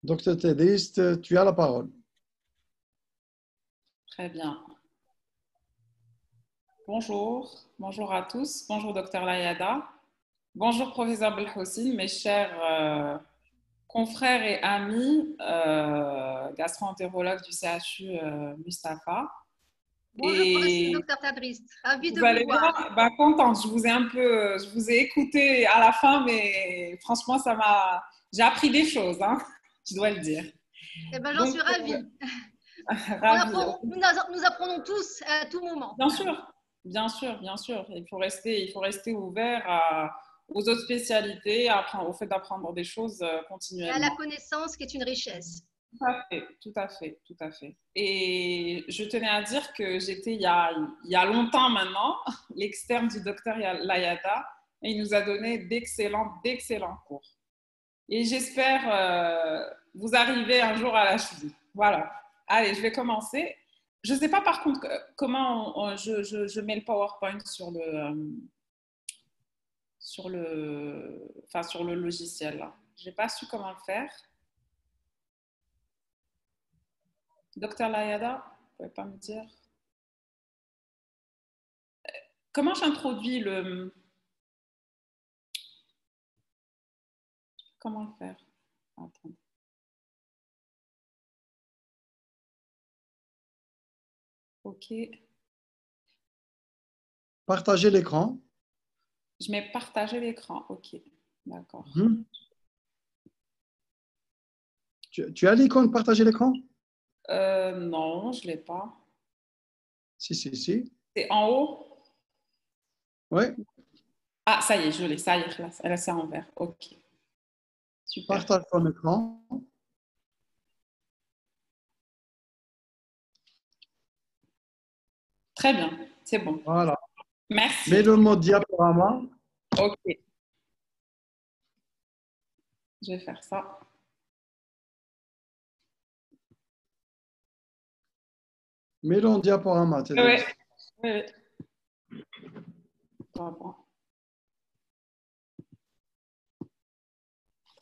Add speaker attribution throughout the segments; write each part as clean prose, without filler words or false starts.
Speaker 1: Docteur Tedris, tu as la parole.
Speaker 2: Très bien. Bonjour à tous. Bonjour docteur Layada. Bonjour professeur Belhoussine, mes chers confrères et amis gastro-entérologues du CHU Mustapha.
Speaker 3: Bonjour professeur docteur Tedris, ravi de
Speaker 2: vous allez
Speaker 3: vous voir.
Speaker 2: bien? Bah, contente. Je vous ai écouté à la fin, mais franchement j'ai appris des choses, hein, je dois le dire.
Speaker 3: Eh ben, j'en suis ravie.
Speaker 2: Ravie.
Speaker 3: Nous apprenons tous à tout moment.
Speaker 2: Bien sûr, bien sûr, bien sûr. Il faut rester ouvert aux autres spécialités, au fait d'apprendre des choses continuellement.
Speaker 3: Et à la connaissance qui est une richesse.
Speaker 2: Tout à fait, tout à fait, tout à fait. Et je tenais à dire que j'étais il y a longtemps maintenant, l'externe du docteur Layada, et il nous a donné d'excellents cours. Et j'espère vous arriver un jour à la cheville. Voilà. Allez, je vais commencer. Je ne sais pas par contre comment je mets le PowerPoint sur le logiciel. Je n'ai pas su comment le faire. Docteur Layada, vous ne pouvez pas me dire comment j'introduis le... Comment le faire? Attends. OK.
Speaker 1: Partagez l'écran.
Speaker 2: Je mets partager l'écran. OK. D'accord.
Speaker 1: Tu as l'icône partager l'écran?
Speaker 2: Non, je ne l'ai pas.
Speaker 1: Si.
Speaker 2: C'est en haut?
Speaker 1: Oui.
Speaker 2: Ah, ça y est, je l'ai. Ça y est, là, c'est en vert. OK. Super.
Speaker 1: Partage ton écran.
Speaker 2: Très bien, c'est bon.
Speaker 1: Voilà.
Speaker 2: Merci.
Speaker 1: Mets le mode diaporama.
Speaker 2: OK. Je vais faire ça.
Speaker 1: Mets-le en diaporama.
Speaker 2: Oui.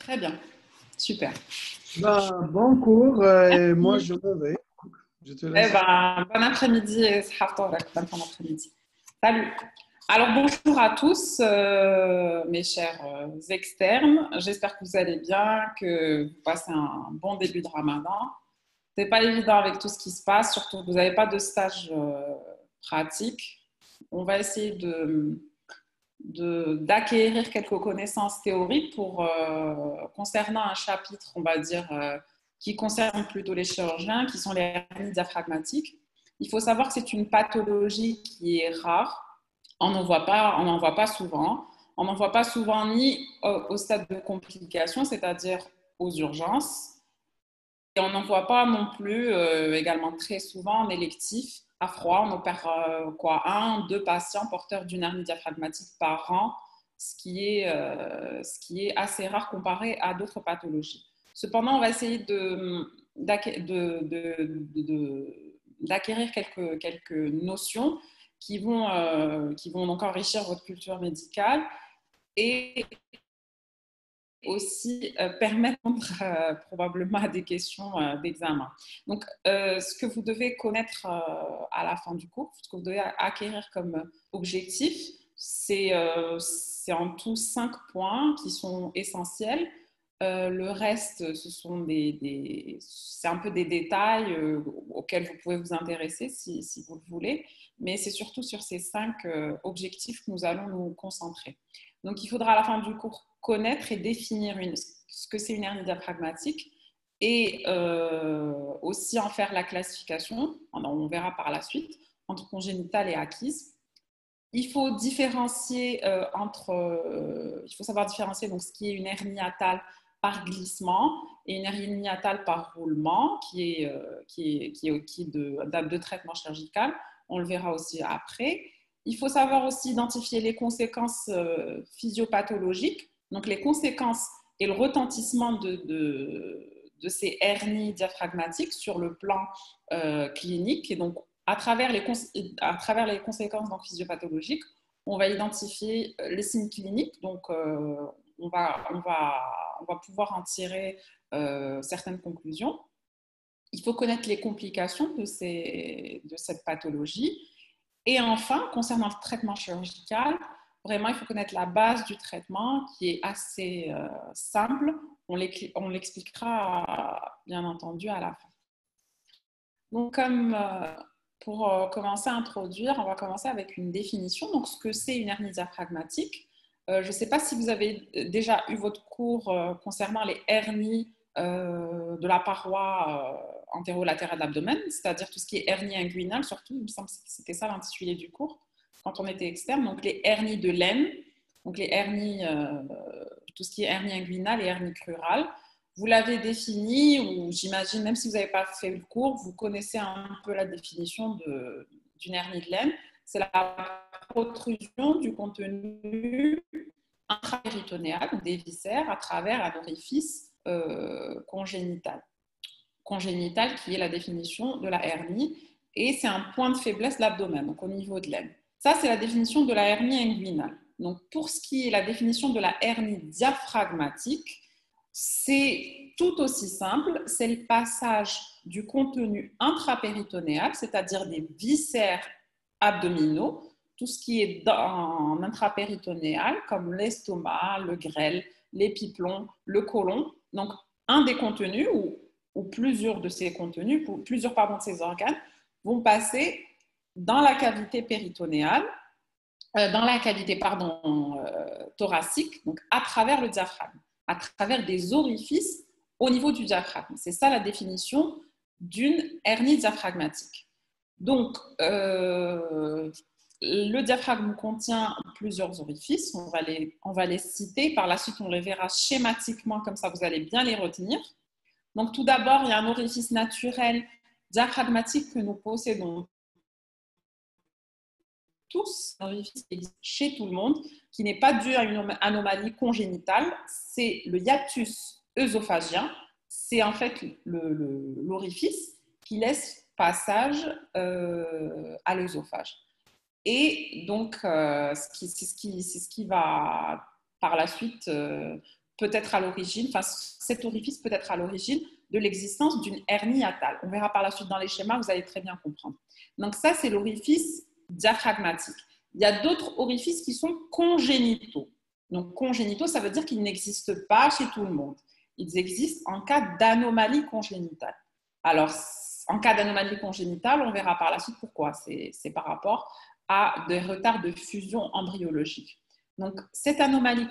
Speaker 2: Très bien. Super.
Speaker 1: Ben, bon cours. Moi, je me vais. Je te laisse.
Speaker 2: Bon après-midi. Bon après-midi. Salut. Alors, bonjour à tous, mes chers externes. J'espère que vous allez bien, que vous passez un bon début de Ramadan. Ce n'est pas évident avec tout ce qui se passe, surtout que vous n'avez pas de stage pratique. On va essayer d'acquérir quelques connaissances théoriques concernant un chapitre, on va dire, qui concerne plutôt les chirurgiens, qui sont les hernies diaphragmatiques. Il faut savoir que c'est une pathologie qui est rare. On n'en voit pas souvent. On n'en voit pas souvent ni au stade de complication, c'est-à-dire aux urgences. Et on n'en voit pas non plus également très souvent en électif. À froid, on opère 1-2 patients porteurs d'une hernie diaphragmatique par an, ce qui est assez rare comparé à d'autres pathologies. Cependant, on va essayer d'acquérir quelques notions qui vont donc enrichir votre culture médicale et aussi permettre probablement à des questions d'examen. Donc, ce que vous devez connaître à la fin du cours, ce que vous devez acquérir comme objectif, c'est en tout 5 points qui sont essentiels. Le reste, c'est un peu des détails auxquels vous pouvez vous intéresser si vous le voulez, mais c'est surtout sur ces 5 objectifs que nous allons nous concentrer. Donc, il faudra à la fin du cours connaître et définir ce que c'est une hernie diaphragmatique et aussi en faire la classification, on verra par la suite, entre congénitale et acquise. Il faut différencier il faut savoir différencier donc, ce qui est une hernie hiatale par glissement et une hernie hiatale par roulement qui est de traitement chirurgical. On le verra aussi après. Il faut savoir aussi identifier les conséquences physiopathologiques, donc les conséquences et le retentissement de ces hernies diaphragmatiques sur le plan clinique. Et donc, à travers les conséquences donc, physiopathologiques, on va identifier les signes cliniques. Donc, on va pouvoir en tirer certaines conclusions. Il faut connaître les complications de cette pathologie. Et enfin, concernant le traitement chirurgical, vraiment, il faut connaître la base du traitement qui est assez simple. On l'expliquera bien entendu à la fin. Donc, pour commencer à introduire, on va commencer avec une définition. Donc, ce que c'est une hernie diaphragmatique. Je ne sais pas si vous avez déjà eu votre cours concernant les hernies de la paroi antérolatérale de l'abdomen, c'est-à-dire tout ce qui est hernie inguinale, surtout, il me semble que c'était ça l'intitulé du cours, quand on était externe. Donc, les hernies de l'aine, donc les hernies, tout ce qui est hernie inguinale et hernie crurale. Vous l'avez défini, ou j'imagine, même si vous n'avez pas fait le cours, vous connaissez un peu la définition d'une hernie de l'aine. C'est la protrusion du contenu intrapéritonéal, des viscères, à travers un orifice congénital. Congénital, qui est la définition de la hernie, et c'est un point de faiblesse de l'abdomen, donc au niveau de l'aine. Ça, c'est la définition de la hernie inguinale. Donc, pour ce qui est la définition de la hernie diaphragmatique, c'est tout aussi simple, c'est le passage du contenu intrapéritonéal, c'est-à-dire des viscères abdominaux, tout ce qui est en intrapéritonéal, comme l'estomac, le grêle, l'épiplon, le côlon. Donc, un des contenus, ou plusieurs de ces contenus, plusieurs de ces organes, vont passer dans la cavité péritonéale, dans la cavité thoracique, donc à travers le diaphragme, à travers des orifices au niveau du diaphragme. C'est ça la définition d'une hernie diaphragmatique. Donc, le diaphragme contient plusieurs orifices, on va les citer, par la suite on les verra schématiquement, comme ça vous allez bien les retenir. Donc tout d'abord, il y a un orifice naturel diaphragmatique que nous possédons tous, un orifice qui existe chez tout le monde, qui n'est pas dû à une anomalie congénitale, c'est le hiatus œsophagien, c'est en fait l'orifice qui laisse passage à l'œsophage. Et donc, c'est ce qui va par la suite peut-être à l'origine, enfin cet orifice peut être à l'origine de l'existence d'une hernie hiatale. On verra par la suite dans les schémas, vous allez très bien comprendre. Donc ça, c'est l'orifice diaphragmatique. Il y a d'autres orifices qui sont congénitaux. Donc congénitaux, ça veut dire qu'ils n'existent pas chez tout le monde. Ils existent en cas d'anomalie congénitale. Alors, en cas d'anomalie congénitale, on verra par la suite pourquoi. C'est par rapport à des retards de fusion embryologique. Donc, ces anomalies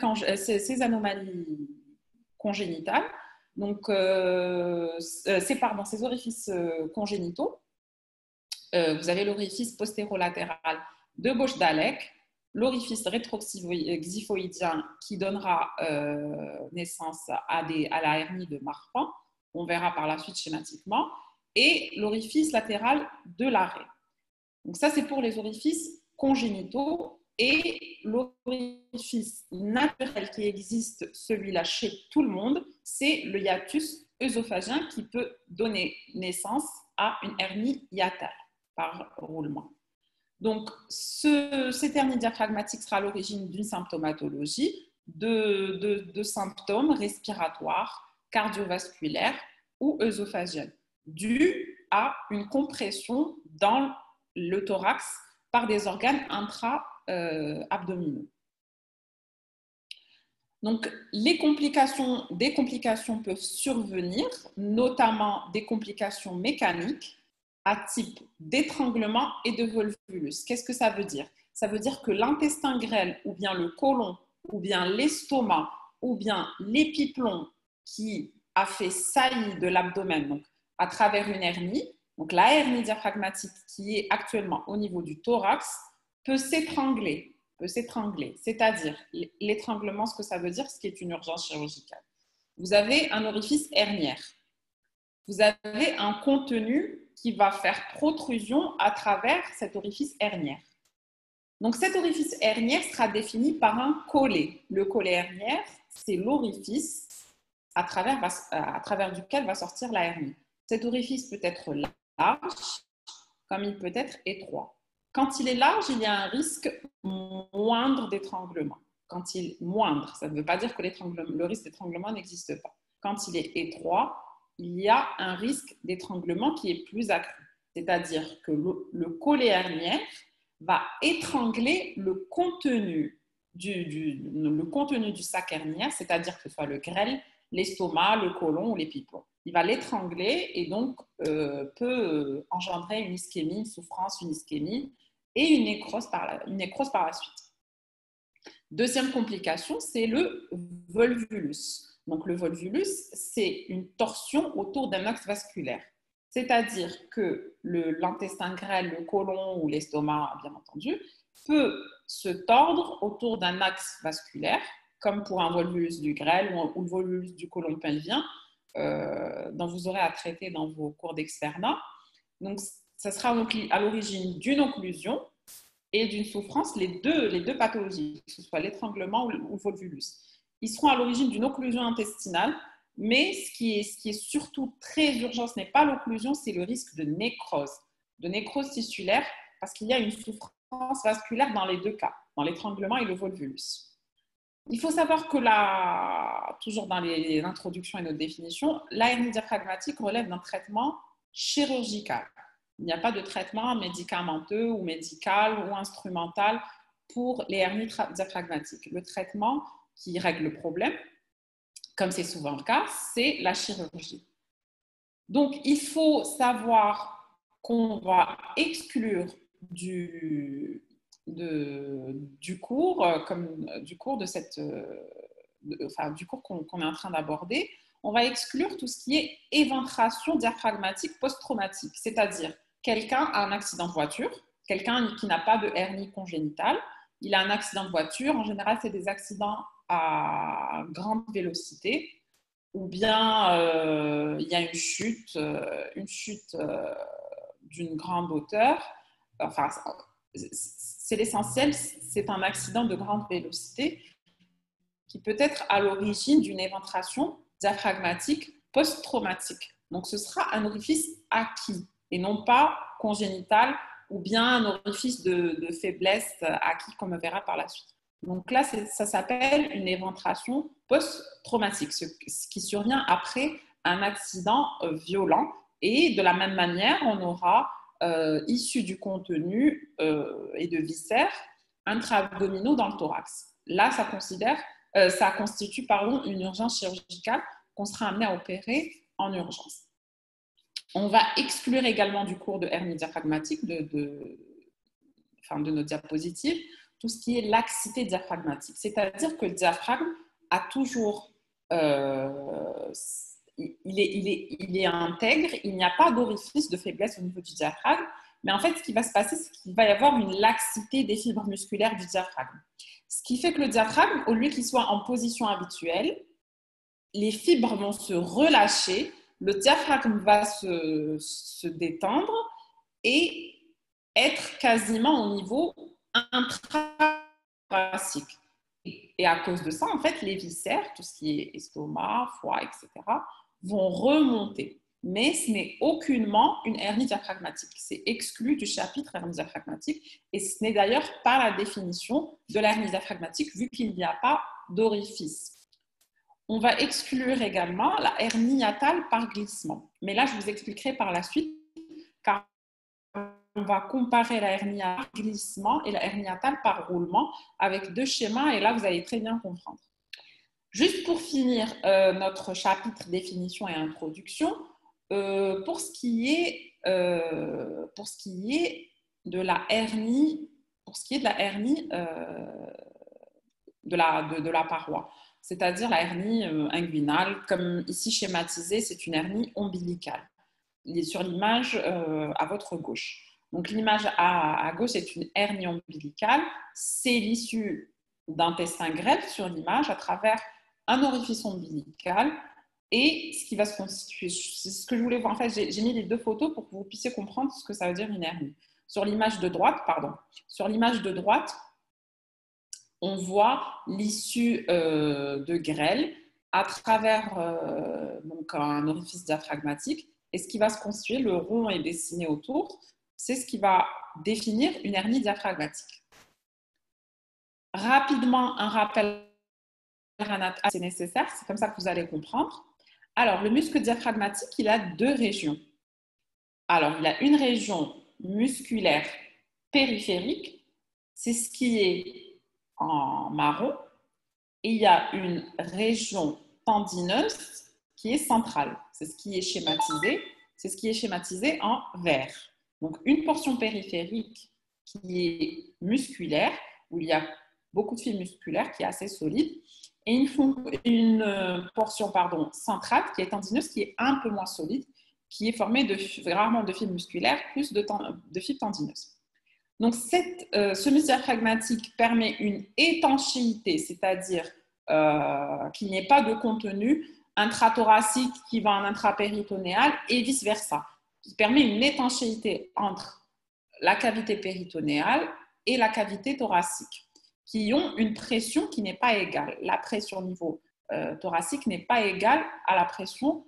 Speaker 2: congénitales, donc, ces orifices congénitaux, vous avez l'orifice postérolatéral de Bausch-Dallek, l'orifice rétroxiphoïdien qui donnera naissance à la hernie de Marfan, on verra par la suite schématiquement, et l'orifice latéral de l'arrêt. Donc ça, c'est pour les orifices congénitaux. Et l'orifice naturel qui existe, celui-là chez tout le monde, c'est le hiatus œsophagien qui peut donner naissance à une hernie hiatale par roulement. Donc, cette hernie diaphragmatique sera à l'origine d'une symptomatologie, de symptômes respiratoires, cardiovasculaires ou œsophagiennes, dus à une compression dans le thorax par des organes intra-abdominaux. Donc, des complications peuvent survenir, notamment des complications mécaniques à type d'étranglement et de volvulus. Qu'est-ce que ça veut dire? Ça veut dire que l'intestin grêle, ou bien le côlon, ou bien l'estomac, ou bien l'épiplon qui a fait saillie de l'abdomen, donc à travers une hernie, donc la hernie diaphragmatique qui est actuellement au niveau du thorax, peut s'étrangler. C'est-à-dire, l'étranglement, ce que ça veut dire, ce qui est une urgence chirurgicale. Vous avez un orifice hernière. Vous avez un contenu qui va faire protrusion à travers cet orifice hernière. Donc, cet orifice hernière sera défini par un collet. Le collet hernière, c'est l'orifice à travers duquel va sortir la hernie. Cet orifice peut être large, comme il peut être étroit. Quand il est large, il y a un risque moindre d'étranglement. Quand il est moindre, ça ne veut pas dire que le risque d'étranglement n'existe pas. quand il est étroit, il y a un risque d'étranglement qui est plus accru. C'est-à-dire que le collet herniaire va étrangler le contenu du sac herniaire, c'est-à-dire que ce soit le grêle, l'estomac, le côlon ou les pipons. Il va l'étrangler et donc peut engendrer une ischémie, une souffrance, une ischémie et une nécrose par la suite. Deuxième complication, c'est le volvulus. Donc, le volvulus, c'est une torsion autour d'un axe vasculaire. C'est-à-dire que l'intestin grêle, le côlon ou l'estomac, bien entendu, peut se tordre autour d'un axe vasculaire, comme pour un volvulus du grêle ou le volvulus du côlon pelvien, dont vous aurez à traiter dans vos cours d'externat. Donc, ça sera à l'origine d'une occlusion et d'une souffrance, les deux pathologies, que ce soit l'étranglement ou le volvulus. Ils seront à l'origine d'une occlusion intestinale, mais ce qui est surtout très urgent, ce n'est pas l'occlusion, c'est le risque de nécrose tissulaire, parce qu'il y a une souffrance vasculaire dans les deux cas, dans l'étranglement et le volvulus. Il faut savoir que toujours dans les introductions et notre définition, la hernie diaphragmatique relève d'un traitement chirurgical. Il n'y a pas de traitement médicamenteux ou médical ou instrumental pour les hernies diaphragmatiques. Le traitement qui règle le problème, comme c'est souvent le cas, c'est la chirurgie. Donc, il faut savoir qu'on va exclure du cours qu'on est en train d'aborder, on va exclure tout ce qui est éventration diaphragmatique post-traumatique, c'est-à-dire quelqu'un a un accident de voiture, quelqu'un qui n'a pas de hernie congénitale, il a un accident de voiture, en général c'est des accidents à grande vélocité, ou bien il y a une chute d'une grande hauteur, enfin c'est l'essentiel, c'est un accident de grande vélocité qui peut être à l'origine d'une éventration diaphragmatique post-traumatique. Donc, ce sera un orifice acquis et non pas congénital ou bien un orifice de faiblesse acquis qu'on verra par la suite. Donc là, ça s'appelle une éventration post-traumatique, ce qui survient après un accident violent. Et de la même manière, on aura issu du contenu et de viscères intra-abdominaux dans le thorax. Là, ça constitue une urgence chirurgicale qu'on sera amené à opérer en urgence. On va exclure également du cours de hernie diaphragmatique de nos diapositives tout ce qui est laxité diaphragmatique. C'est-à-dire que le diaphragme a toujours... il est intègre, il n'y a pas d'orifice de faiblesse au niveau du diaphragme, mais en fait, ce qui va se passer, c'est qu'il va y avoir une laxité des fibres musculaires du diaphragme. Ce qui fait que le diaphragme, au lieu qu'il soit en position habituelle, les fibres vont se relâcher, le diaphragme va se détendre et être quasiment au niveau intrathoracique. Et à cause de ça, en fait, les viscères, tout ce qui est estomac, foie, etc., vont remonter. Mais ce n'est aucunement une hernie diaphragmatique. C'est exclu du chapitre hernie diaphragmatique et ce n'est d'ailleurs pas la définition de l'hernie diaphragmatique vu qu'il n'y a pas d'orifice. On va exclure également la hernie hiatale par glissement. Mais là, je vous expliquerai par la suite car on va comparer la hernie par glissement et la hernie hiatale par roulement avec deux schémas et là, vous allez très bien comprendre. Juste pour finir notre chapitre définition et introduction, pour ce qui est de la hernie, de la paroi, c'est-à-dire la hernie inguinale, comme ici schématisé, c'est une hernie ombilicale. Il est sur l'image à votre gauche. Donc l'image à gauche est une hernie ombilicale, c'est l'issue d'intestin grêle sur l'image à travers un orifice ombilical. Et ce qui va se constituer, c'est ce que je voulais voir. En fait, j'ai mis les deux photos pour que vous puissiez comprendre ce que ça veut dire une hernie. Sur l'image de droite, on voit l'issue de grêle à travers donc un orifice diaphragmatique. Et ce qui va se constituer, le rond est dessiné autour, c'est ce qui va définir une hernie diaphragmatique. Rapidement, un rappel anatomique, c'est nécessaire, c'est comme ça que vous allez comprendre. Alors, le muscle diaphragmatique, il a deux régions. Alors, il a une région musculaire périphérique, c'est ce qui est en marron, et il y a une région tendineuse qui est centrale. C'est ce qui est schématisé en vert. Donc, une portion périphérique qui est musculaire, où il y a beaucoup de fibres musculaires, qui est assez solide, et une portion centrale qui est tendineuse, qui est un peu moins solide, qui est formée rarement de fibres musculaires, plus de fibres tendineuses. Donc, ce muscle diaphragmatique permet une étanchéité, c'est-à-dire qu'il n'y ait pas de contenu intrathoracique qui va en intrapéritonéal et vice-versa. Il permet une étanchéité entre la cavité péritonéale et la cavité thoracique, qui ont une pression qui n'est pas égale. La pression au niveau thoracique n'est pas égale à la pression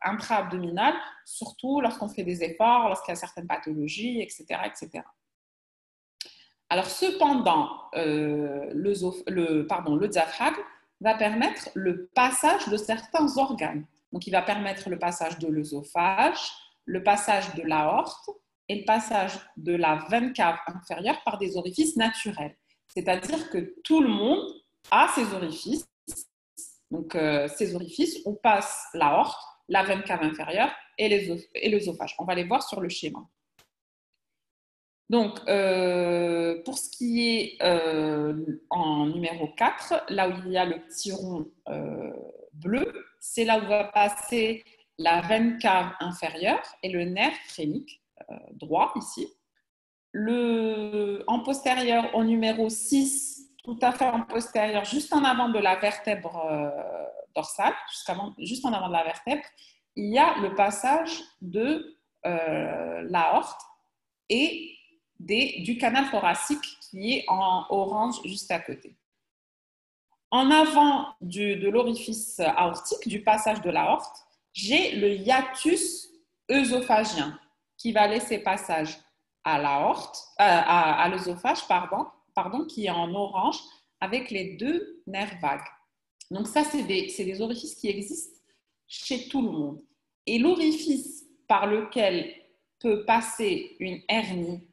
Speaker 2: intra-abdominale, surtout lorsqu'on fait des efforts, lorsqu'il y a certaines pathologies, etc. etc. Alors, cependant, le diaphragme va permettre le passage de certains organes. Donc, il va permettre le passage de l'œsophage, le passage de l'aorte et le passage de la veine cave inférieure par des orifices naturels. C'est-à-dire que tout le monde a ces orifices. Donc, ces orifices, on passe l'aorte, la veine cave inférieure et l'œsophage. On va les voir sur le schéma. Donc, pour ce qui est en numéro 4, là où il y a le petit rond bleu, c'est là où va passer la veine cave inférieure et le nerf phrénique droit ici. En postérieur, au numéro 6, tout à fait en postérieur, juste en avant de la vertèbre dorsale, juste en avant de la vertèbre, il y a le passage de l'aorte et du canal thoracique qui est en orange juste à côté. En avant de l'orifice aortique, du passage de l'aorte, j'ai le hiatus œsophagien qui va laisser passage à l'aorte, à l'œsophage, qui est en orange avec les deux nerfs vagues. Donc ça, c'est des orifices qui existent chez tout le monde. Et l'orifice par lequel peut passer une hernie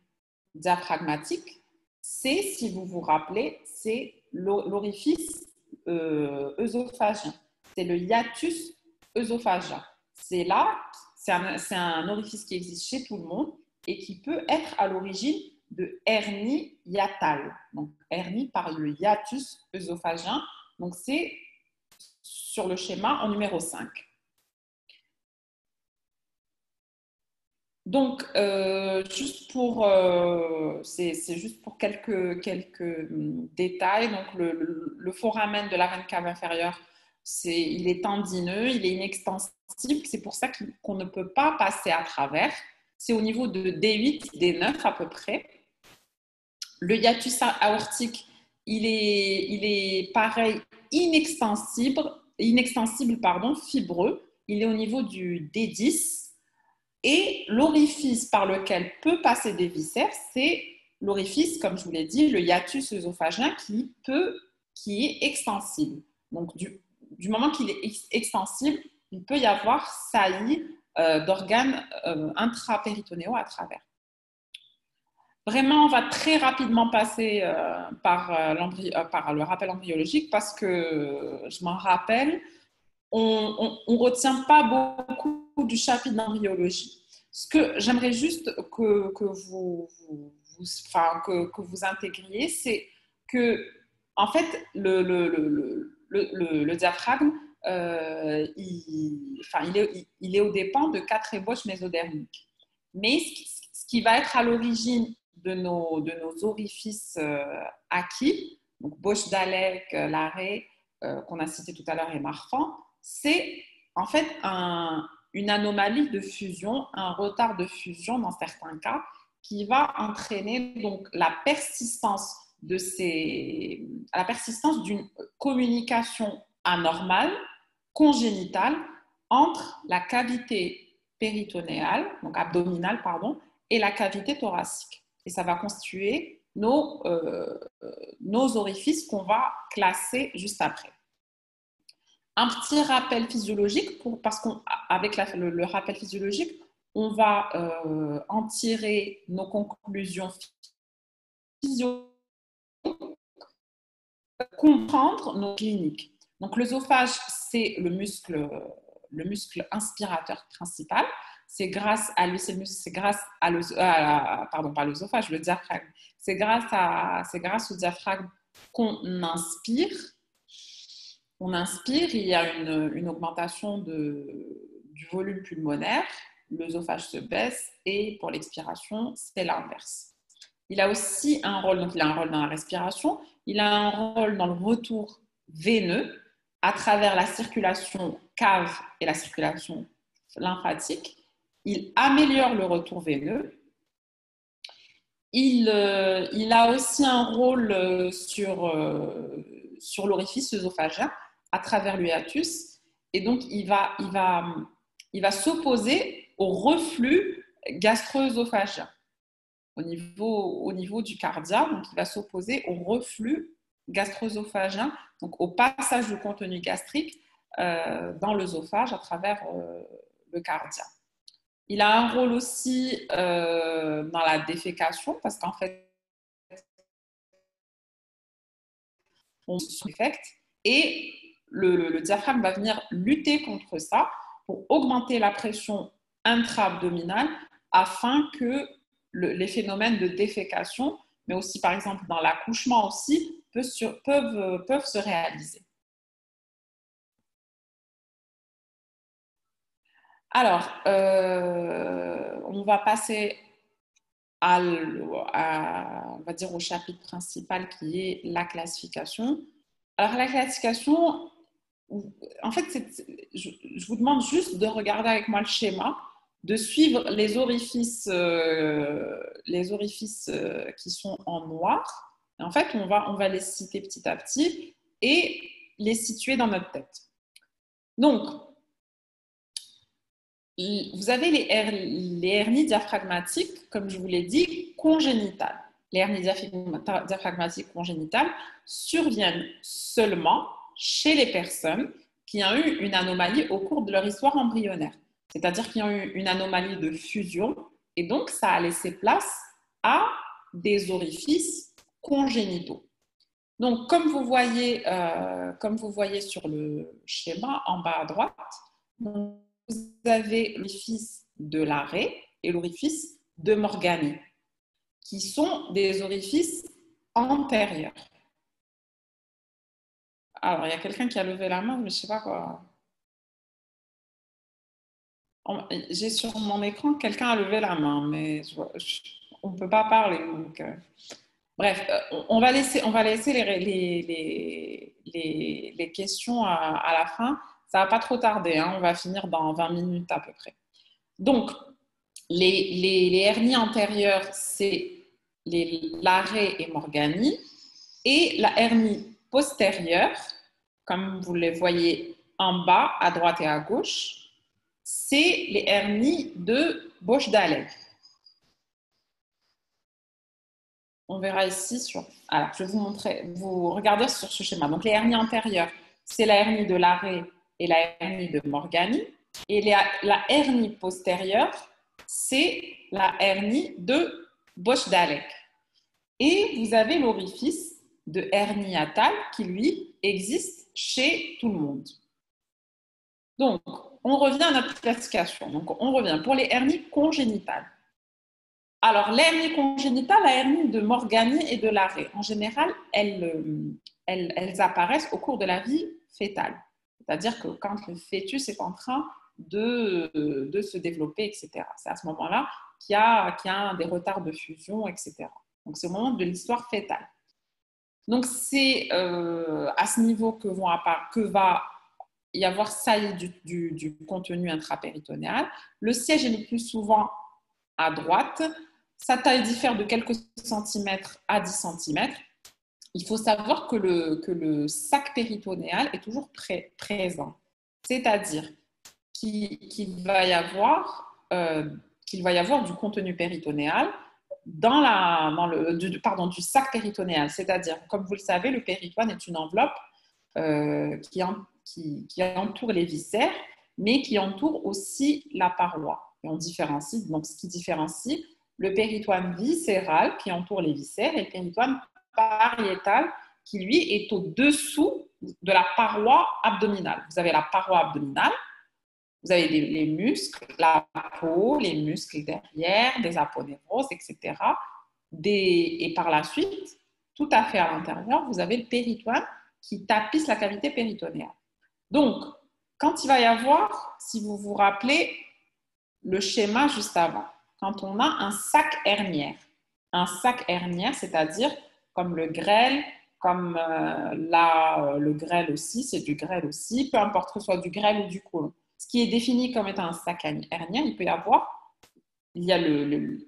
Speaker 2: diaphragmatique, c'est, si vous vous rappelez, c'est l'orifice œsophagien. C'est le hiatus œsophagien. C'est un orifice qui existe chez tout le monde et qui peut être à l'origine de hernie hiatale. Donc, hernie par le hiatus œsophagien. Donc, c'est sur le schéma en numéro 5. Donc, c'est juste pour quelques détails. Donc, le foramen de la veine cave inférieure, il est tendineux, il est inextensible. C'est pour ça qu'on ne peut pas passer à travers. C'est au niveau de D8, D9 à peu près. Le hiatus aortique, il est pareil, inextensible, fibreux. Il est au niveau du D10. Et l'orifice par lequel peut passer des viscères, c'est l'orifice, comme je vous l'ai dit, le hiatus œsophagien qui est extensible. Donc, du moment qu'il est extensible, il peut y avoir saillie d'organes intrapéritonéaux à travers. Vraiment, on va très rapidement passer par le rappel embryologique parce que je m'en rappelle, on ne retient pas beaucoup du chapitre d'embryologie. Ce que j'aimerais juste que vous intégriez, c'est que, en fait, le diaphragme, il est aux dépens de 4 ébauches mésodermiques. Mais ce qui va être à l'origine de nos orifices acquis, donc Bosch, Dalek, Larrey, qu'on a cité tout à l'heure, et Marfan, c'est en fait une anomalie de fusion, un retard de fusion dans certains cas, qui va entraîner donc la persistance d'une communication anormale, congénitale, entre la cavité péritonéale, donc abdominale, et la cavité thoracique. Et ça va constituer nos orifices qu'on va classer juste après. un petit rappel physiologique, parce qu'avec le rappel physiologique, on va en tirer nos conclusions physiologiques, comprendre nos cliniques. Donc, l'œsophage, c'est le muscle inspirateur principal. C'est grâce à lui, c'est grâce à pardon, pas l'œsophage, le diaphragme. C'est grâce au diaphragme qu'on inspire. On inspire, il y a une augmentation du volume pulmonaire, l'œsophage se baisse et pour l'expiration, c'est l'inverse. Il a aussi un rôle, donc il a un rôle dans la respiration, il a un rôle dans le retour veineux à travers la circulation cave et la circulation lymphatique. Il améliore le retour veineux. Il a aussi un rôle sur l'orifice œsophagien à travers l'hiatus. Et donc, il va s'opposer au reflux gastro-œsophagien. Au niveau du cardia, donc il va s'opposer au reflux gastro-œsophagien, donc au passage du contenu gastrique dans l'œsophage à travers le cardia. Il a un rôle aussi dans la défécation parce qu'en fait, on s'infecte et le diaphragme va venir lutter contre ça pour augmenter la pression intra-abdominale afin que les phénomènes de défécation, mais aussi par exemple dans l'accouchement aussi, peuvent se réaliser. Alors, on va passer on va dire au chapitre principal qui est la classification. Alors, la classification, en fait, je vous demande juste de regarder avec moi le schéma, de suivre les orifices qui sont en noir. Et en fait, on va les citer petit à petit et les situer dans notre tête. Donc, vous avez les hernies diaphragmatiques, comme je vous l'ai dit, congénitales. Les hernies diaphragmatiques congénitales surviennent seulement chez les personnes qui ont eu une anomalie au cours de leur histoire embryonnaire. C'est-à-dire qu'ils ont eu une anomalie de fusion et donc ça a laissé place à des orifices congénitaux. Donc, comme vous voyez sur le schéma en bas à droite, vous avez l'orifice de Larrey et l'orifice de Morgani, qui sont des orifices antérieurs. Alors, il y a quelqu'un qui a levé la main, mais je ne sais pas quoi. J'ai sur mon écran, quelqu'un a levé la main, mais on ne peut pas parler. Donc, bref, on va laisser les questions à la fin. Ça ne va pas trop tarder, hein, on va finir dans 20 minutes à peu près. Donc, les hernies antérieures, c'est les Larrey et Morgani. Et la hernie postérieure, comme vous les voyez en bas, à droite et à gauche, c'est les hernies de Bosch-Dahler. On verra ici sur... Alors, je vais vous montrer, vous regardez sur ce schéma. Donc, les hernies antérieures, c'est la hernie de Larrey et la hernie de Morgani. Et la hernie postérieure, c'est la hernie de Bosch-Dahler. Et vous avez l'orifice de hernie hiatale qui, lui, existe chez tout le monde. Donc, on revient à notre classification. Donc, on revient pour les hernies congénitales. Alors, l'hernie congénitale, la hernie de Morgani et de Larrey, en général, elles apparaissent au cours de la vie fétale. C'est-à-dire que quand le fœtus est en train de se développer, etc. C'est à ce moment-là qu'il y a des retards de fusion, etc. Donc, c'est au moment de l'histoire fétale. Donc, c'est à ce niveau que va y avoir saillie du contenu intrapéritonéal. Le siège est le plus souvent à droite. Sa taille diffère de quelques centimètres à 10 centimètres. Il faut savoir que le sac péritonéal est toujours présent. C'est-à-dire qu'il va y avoir du contenu péritonéal du sac péritonéal. C'est-à-dire, comme vous le savez, le péritoine est une enveloppe qui entoure les viscères, mais qui entoure aussi la paroi. Et on différencie, donc ce qui différencie le péritoine viscéral qui entoure les viscères et le péritoine pariétal qui, lui, est au-dessous de la paroi abdominale. Vous avez la paroi abdominale, vous avez les muscles, la peau, les muscles derrière, des aponevroses, etc. Et par la suite, tout à fait à l'intérieur, vous avez le péritoine qui tapisse la cavité péritonéale. Donc, quand il va y avoir, si vous vous rappelez, le schéma juste avant, quand on a un sac hernière, c'est-à-dire comme le grêle, comme le grêle aussi, c'est du grêle aussi, peu importe que ce soit du grêle ou du côlon. Ce qui est défini comme étant un sac hernière, il y a le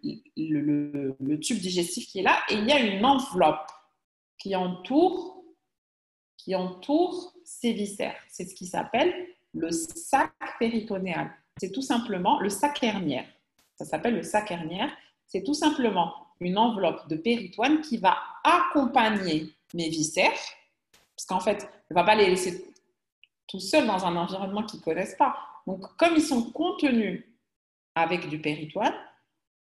Speaker 2: tube digestif qui est là et il y a une enveloppe qui entoure ces viscères. C'est ce qui s'appelle le sac péritonéal. C'est tout simplement le sac hernière. Ça s'appelle le sac hernière. C'est tout simplement une enveloppe de péritoine qui va accompagner mes viscères, parce qu'en fait, on ne va pas les laisser tout seuls dans un environnement qu'ils ne connaissent pas. Donc, comme ils sont contenus avec du péritoine,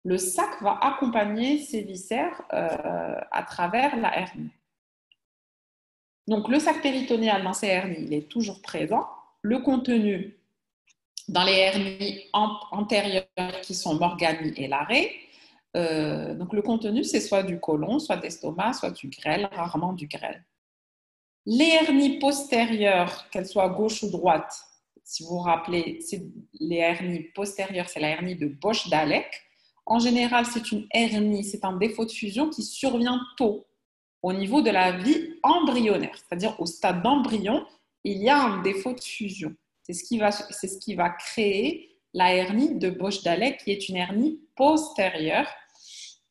Speaker 2: le sac va accompagner ces viscères à travers la hernie. Donc, le sac péritonéal dans ces hernies, il est toujours présent. Le contenu dans les hernies antérieures qui sont Morganie et Larrey, donc le contenu, c'est soit du côlon, soit d'estomac, soit du grêle, rarement du grêle. Les hernies postérieures, qu'elles soient gauche ou droite, si vous vous rappelez, les hernies postérieures, c'est la hernie de Bosch-Dalek. En général, c'est une hernie, c'est un défaut de fusion qui survient tôt, au niveau de la vie embryonnaire, c'est-à-dire au stade d'embryon, il y a un défaut de fusion. C'est ce qui va créer la hernie de Bosch-Dalek, qui est une hernie postérieure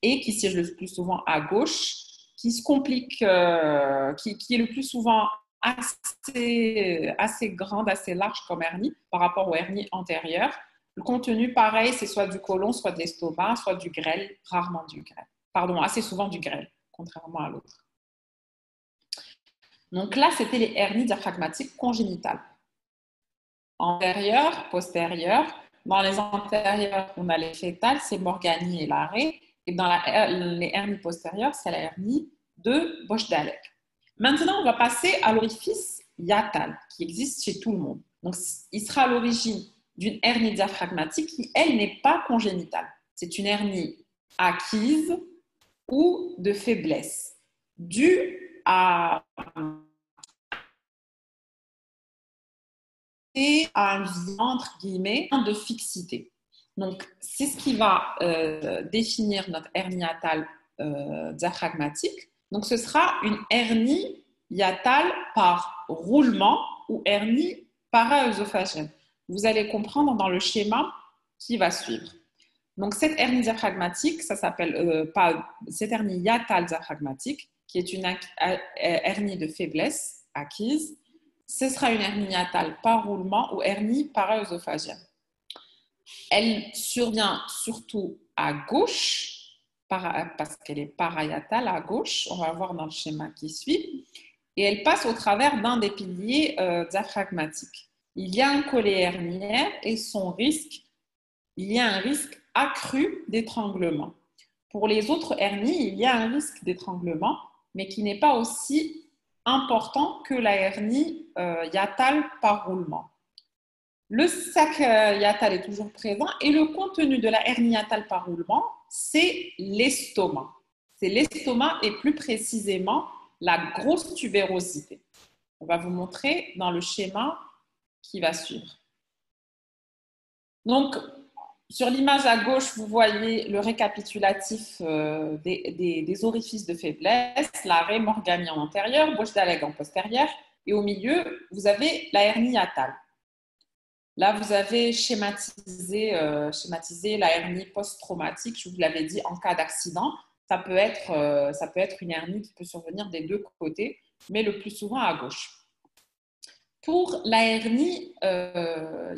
Speaker 2: et qui siège le plus souvent à gauche, qui se complique, qui est le plus souvent assez grande, assez large comme hernie par rapport aux hernies antérieures. Le contenu, pareil, c'est soit du côlon, soit de l'estomac, soit du grêle, rarement du grêle. Pardon, assez souvent du grêle, contrairement à l'autre. Donc là, c'était les hernies diaphragmatiques congénitales. Antérieures, postérieures. Dans les antérieures, on a les fétales, c'est Morganie et Larrey. Et dans les hernies postérieures, c'est la hernie de Bosch-Dalek. Maintenant, on va passer à l'orifice hiatal, qui existe chez tout le monde. Donc, il sera à l'origine d'une hernie diaphragmatique qui, elle, n'est pas congénitale. C'est une hernie acquise ou de faiblesse, due à un entre guillemets de fixité. Donc, c'est ce qui va définir notre hernie hiatale diaphragmatique. Donc, ce sera une hernie hiatale par roulement ou hernie para-œsophagienne. Vous allez comprendre dans le schéma qui va suivre. Donc, cette hernie diaphragmatique, ça s'appelle cette hernie hiatale diaphragmatique, qui est une hernie de faiblesse acquise. Ce sera une hernie hiatale par roulement ou hernie para-œsophagienne. Elle survient surtout à gauche, parce qu'elle est parahiatale à gauche, on va voir dans le schéma qui suit, et elle passe au travers d'un des piliers diaphragmatiques. Il y a un collet hernière et il y a un risque accru d'étranglement. Pour les autres hernies, il y a un risque d'étranglement, mais qui n'est pas aussi important que la hernie hiatale par roulement. Le sac hiatal est toujours présent et le contenu de la hernie hiatale par roulement, c'est l'estomac. C'est l'estomac et plus précisément la grosse tubérosité. On va vous montrer dans le schéma qui va suivre. Donc, sur l'image à gauche, vous voyez le récapitulatif des orifices de faiblesse, Larrey, Morganie en antérieur, Bosch-Dalek en postérieur, et au milieu, vous avez la hernie hiatale. Là, vous avez schématisé la hernie post-traumatique, je vous l'avais dit, en cas d'accident. Ça peut être une hernie qui peut survenir des deux côtés, mais le plus souvent à gauche. Pour la hernie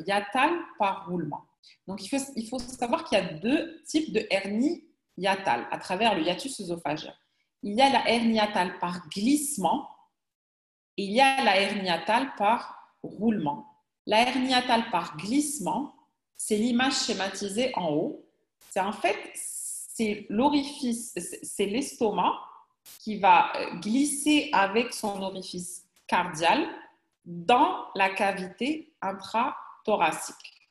Speaker 2: hiatale par roulement. Donc, il faut savoir qu'il y a deux types de hernie hiatale à travers le hiatus œsophagien. Il y a la hernie hiatale par glissement et il y a la hernie hiatale par roulement. La hernie hiatale par glissement, c'est l'image schématisée en haut. C'est en fait, c'est l'orifice, c'est l'estomac qui va glisser avec son orifice cardial dans la cavité intrathoracique.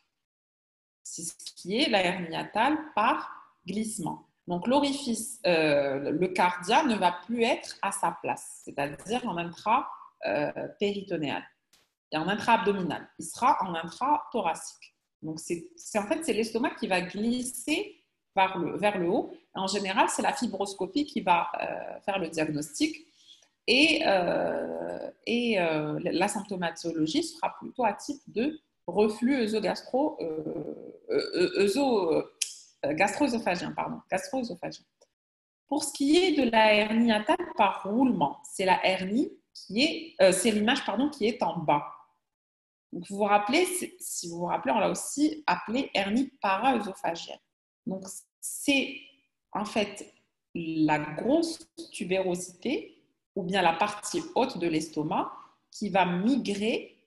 Speaker 2: C'est ce qui est la hernie hiatale par glissement. Donc, l'orifice, le cardia ne va plus être à sa place, c'est-à-dire en intra-péritonéal et en intra-abdominal. Il sera en intrathoracique. Donc, en fait, c'est l'estomac qui va glisser vers le haut. En général, c'est la fibroscopie qui va faire le diagnostic et la symptomatologie sera plutôt à type de reflux gastro-œsophagien. Pour ce qui est de la hernie hiatale par roulement, c'est la hernie c'est l'image qui est en bas. Donc, si vous vous rappelez, on l'a aussi appelée hernie para-œsophagienne. Donc, c'est en fait la grosse tubérosité ou bien la partie haute de l'estomac qui va migrer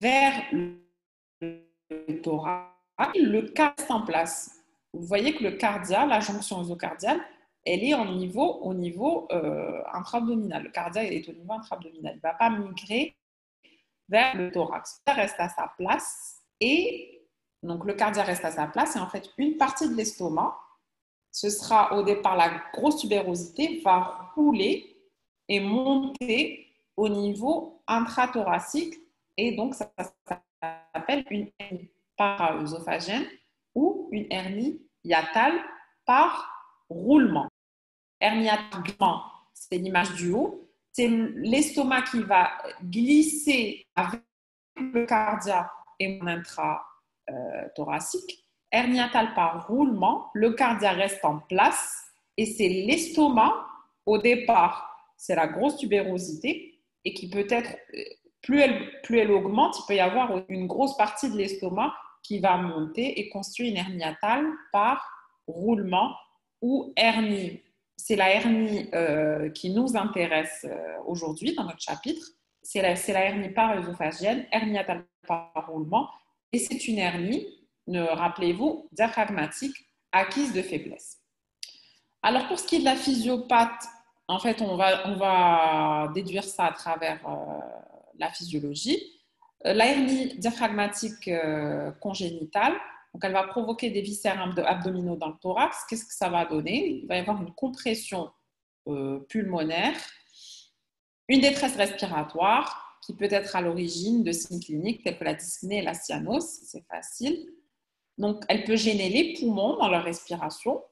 Speaker 2: vers le thorax. Le cardia reste en place. Vous voyez que le cardia, la jonction œsocardiale, elle est au niveau intra-abdominal. Le cardia est au niveau intra-abdominal. Il ne va pas migrer vers le thorax. Ça reste à sa place et donc le cardia reste à sa place et en fait une partie de l'estomac, ce sera au départ la grosse tubérosité, va rouler et monter au niveau intrathoracique et donc ça s'appelle une hernie para-œsophagienne ou une hernie hiatale par roulement. Hernie hiatale, c'est l'image du haut. C'est l'estomac qui va glisser avec le cardia et mon intrathoracique. Hernie hiatale par roulement, le cardia reste en place et c'est l'estomac, au départ, c'est la grosse tubérosité et qui peut être, plus elle augmente, il peut y avoir une grosse partie de l'estomac qui va monter et construire une hernie hiatale par roulement ou hernie. C'est la hernie qui nous intéresse aujourd'hui dans notre chapitre. C'est la hernie para-œsophagienne, hernie hiatale par roulement. Et c'est une hernie, rappelez-vous, diaphragmatique acquise de faiblesse. Alors, pour ce qui est de la physiopathe, en fait, on va déduire ça à travers la physiologie. La hernie diaphragmatique congénitale, donc elle va provoquer des viscères abdominaux dans le thorax. Qu'est-ce que ça va donner? Il va y avoir une compression pulmonaire, une détresse respiratoire qui peut être à l'origine de signes cliniques tels que la dyspnée et la cyanose, c'est facile. Donc, elle peut gêner les poumons dans leur respiration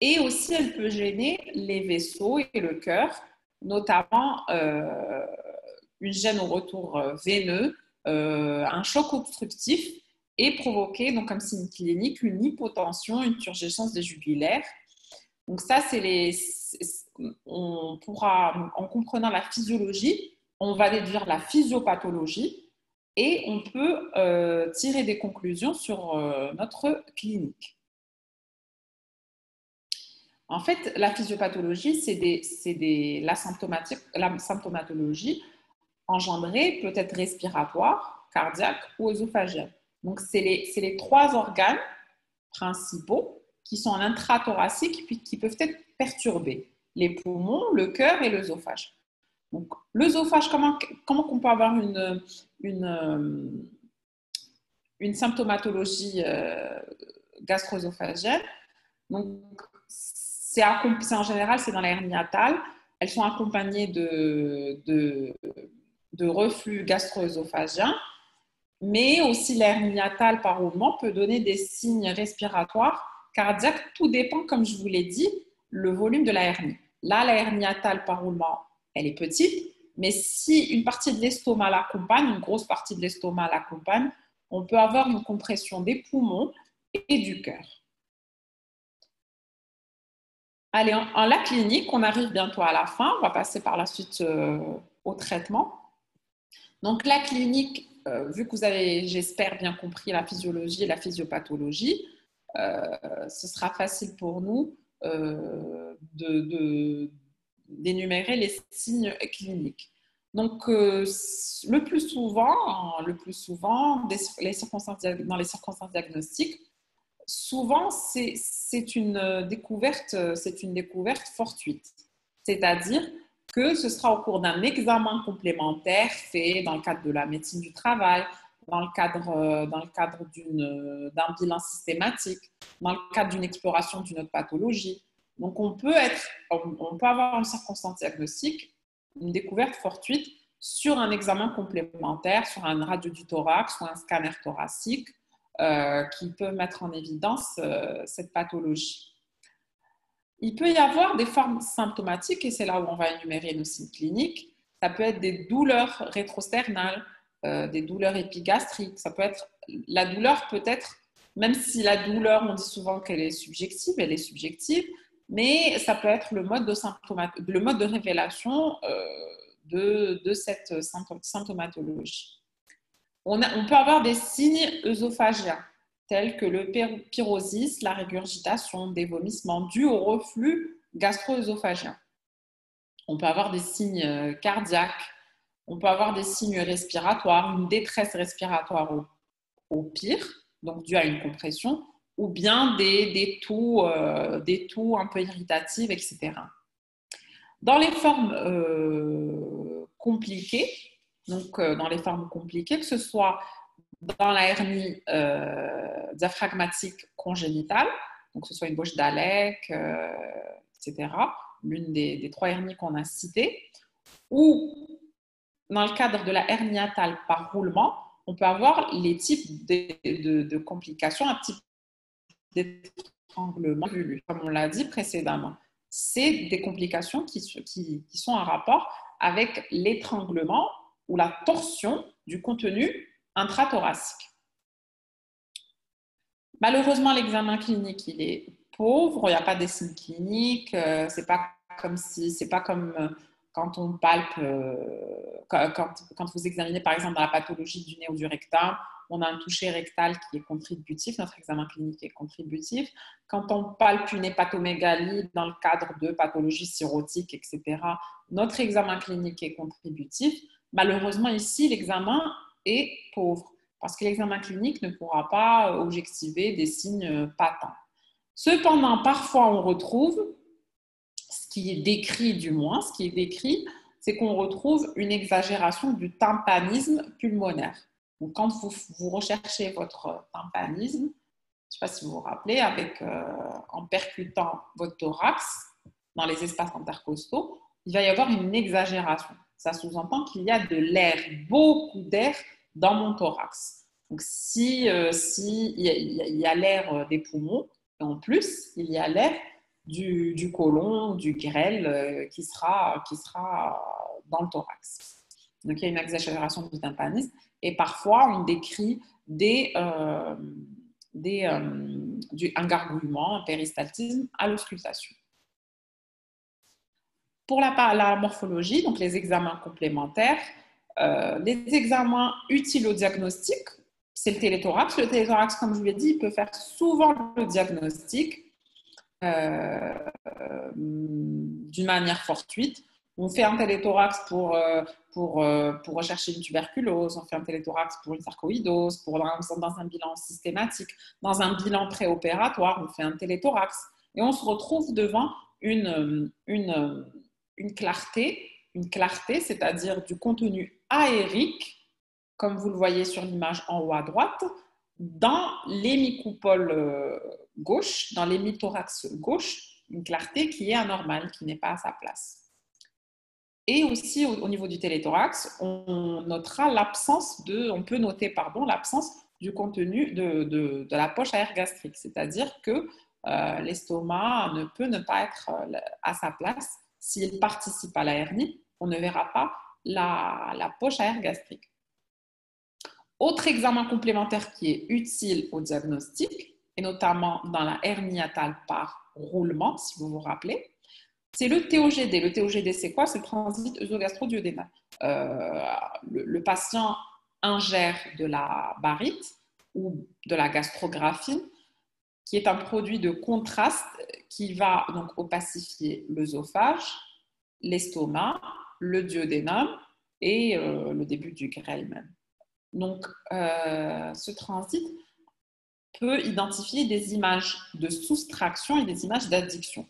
Speaker 2: et aussi elle peut gêner les vaisseaux et le cœur, notamment une gêne au retour veineux, un choc obstructif et provoquer, donc comme signe clinique, une hypotension, une turgescence des jugulaires. Donc ça, on pourra, en comprenant la physiologie, on va déduire la physiopathologie et on peut tirer des conclusions sur notre clinique. En fait, la physiopathologie, la symptomatologie engendrée peut être respiratoire, cardiaque ou œsophagienne. Donc, c'est les trois organes principaux qui sont en intrathoracique puis qui peuvent être perturbés. Les poumons, le cœur et l'œsophage. Donc, l'œsophage, comment on peut avoir une symptomatologie gastro-œsophagienne? Donc, en général, c'est dans la hernie hiatale. Elles sont accompagnées de reflux gastro-œsophagien, mais aussi la hernie hiatale par roulement peut donner des signes respiratoires, cardiaques. Tout dépend, comme je vous l'ai dit, le volume de la hernie. Là, la hernie hiatale par roulement, elle est petite, mais si une partie de l'estomac l'accompagne, une grosse partie de l'estomac l'accompagne, on peut avoir une compression des poumons et du cœur. Allez, en la clinique, on arrive bientôt à la fin. On va passer par la suite au traitement. Donc, la clinique, vu que vous avez, j'espère, bien compris la physiologie et la physiopathologie, ce sera facile pour nous d'énumérer les signes cliniques. Donc, le plus souvent, dans les circonstances diagnostiques, souvent, c'est une découverte fortuite. C'est-à-dire que ce sera au cours d'un examen complémentaire fait dans le cadre de la médecine du travail, dans le cadre d'un bilan systématique, dans le cadre d'une exploration d'une autre pathologie. Donc, on peut avoir une circonstance diagnostique, une découverte fortuite sur un examen complémentaire, sur une radio du thorax ou un scanner thoracique qui peut mettre en évidence cette pathologie. Il peut y avoir des formes symptomatiques, et c'est là où on va énumérer nos signes cliniques. Ça peut être des douleurs rétrosternales, des douleurs épigastriques. Ça peut être, la douleur peut être, même si la douleur, on dit souvent qu'elle est subjective, elle est subjective, mais ça peut être le mode de révélation de cette symptomatologie. On peut avoir des signes œsophagiens, tels que le pyrosis, la régurgitation, des vomissements dus au reflux gastro-œsophagien. On peut avoir des signes cardiaques, on peut avoir des signes respiratoires, une détresse respiratoire au pire, donc due à une compression, ou bien des toux un peu irritatives, etc. Dans les formes compliquées, que ce soit dans la hernie diaphragmatique congénitale, donc que ce soit une bouche d'Alec, etc., l'une des 3 hernies qu'on a citées, ou dans le cadre de la hernie hiatale par roulement, on peut avoir les types de complications, un type d'étranglement vulvu, comme on l'a dit précédemment. C'est des complications qui sont en rapport avec l'étranglement ou la torsion du contenu intrathoracique. Malheureusement, l'examen clinique, il est pauvre, il n'y a pas des signes cliniques, c'est pas comme quand on palpe, quand vous examinez par exemple dans la pathologie du nez ou du rectum, on a un toucher rectal qui est contributif, notre examen clinique est contributif. Quand on palpe une hépatomégalie dans le cadre de pathologies cirrhotiques, etc., notre examen clinique est contributif. Malheureusement, ici, l'examen est pauvre parce que l'examen clinique ne pourra pas objectiver des signes patents. Cependant, parfois, on retrouve, ce qui est décrit, c'est qu'on retrouve une exagération du tympanisme pulmonaire. Donc, quand vous recherchez votre tympanisme, je ne sais pas si vous vous rappelez, en percutant votre thorax dans les espaces intercostaux, il va y avoir une exagération. Ça sous-entend qu'il y a de l'air, beaucoup d'air dans mon thorax. Donc, si il y a l'air des poumons, et en plus, il y a l'air du côlon, du grêle qui sera dans le thorax. Donc, il y a une exagération du tympanisme et parfois, on décrit un gargouillement, un péristaltisme à l'auscultation. Pour la morphologie, donc les examens complémentaires, les examens utiles au diagnostic, c'est le téléthorax. Le téléthorax, comme je vous l'ai dit, il peut faire souvent le diagnostic d'une manière fortuite. On fait un téléthorax pour rechercher une tuberculose, on fait un téléthorax pour une sarcoïdose, dans un bilan systématique, dans un bilan préopératoire, on fait un téléthorax. Et on se retrouve devant une clarté, c'est-à-dire du contenu aérique, comme vous le voyez sur l'image en haut à droite, dans l'hémicoupole gauche, dans l'hémithorax gauche, une clarté qui est anormale, qui n'est pas à sa place. Et aussi, au niveau du téléthorax, on peut noter l'absence du contenu de la poche à air gastrique, c'est-à-dire que l'estomac ne peut ne pas être à sa place. S'il participe à la hernie, on ne verra pas la poche à air gastrique. Autre examen complémentaire qui est utile au diagnostic, et notamment dans la hernie hiatale par roulement, si vous vous rappelez, c'est le TOGD. Le TOGD, c'est quoi? C'est le transit œsogastro-duodénal. Le patient ingère de la barite ou de la gastrographine, qui est un produit de contraste qui va donc opacifier l'œsophage, l'estomac, le duodénum et le début du grêle même. Donc, ce transit peut identifier des images de soustraction et des images d'addition.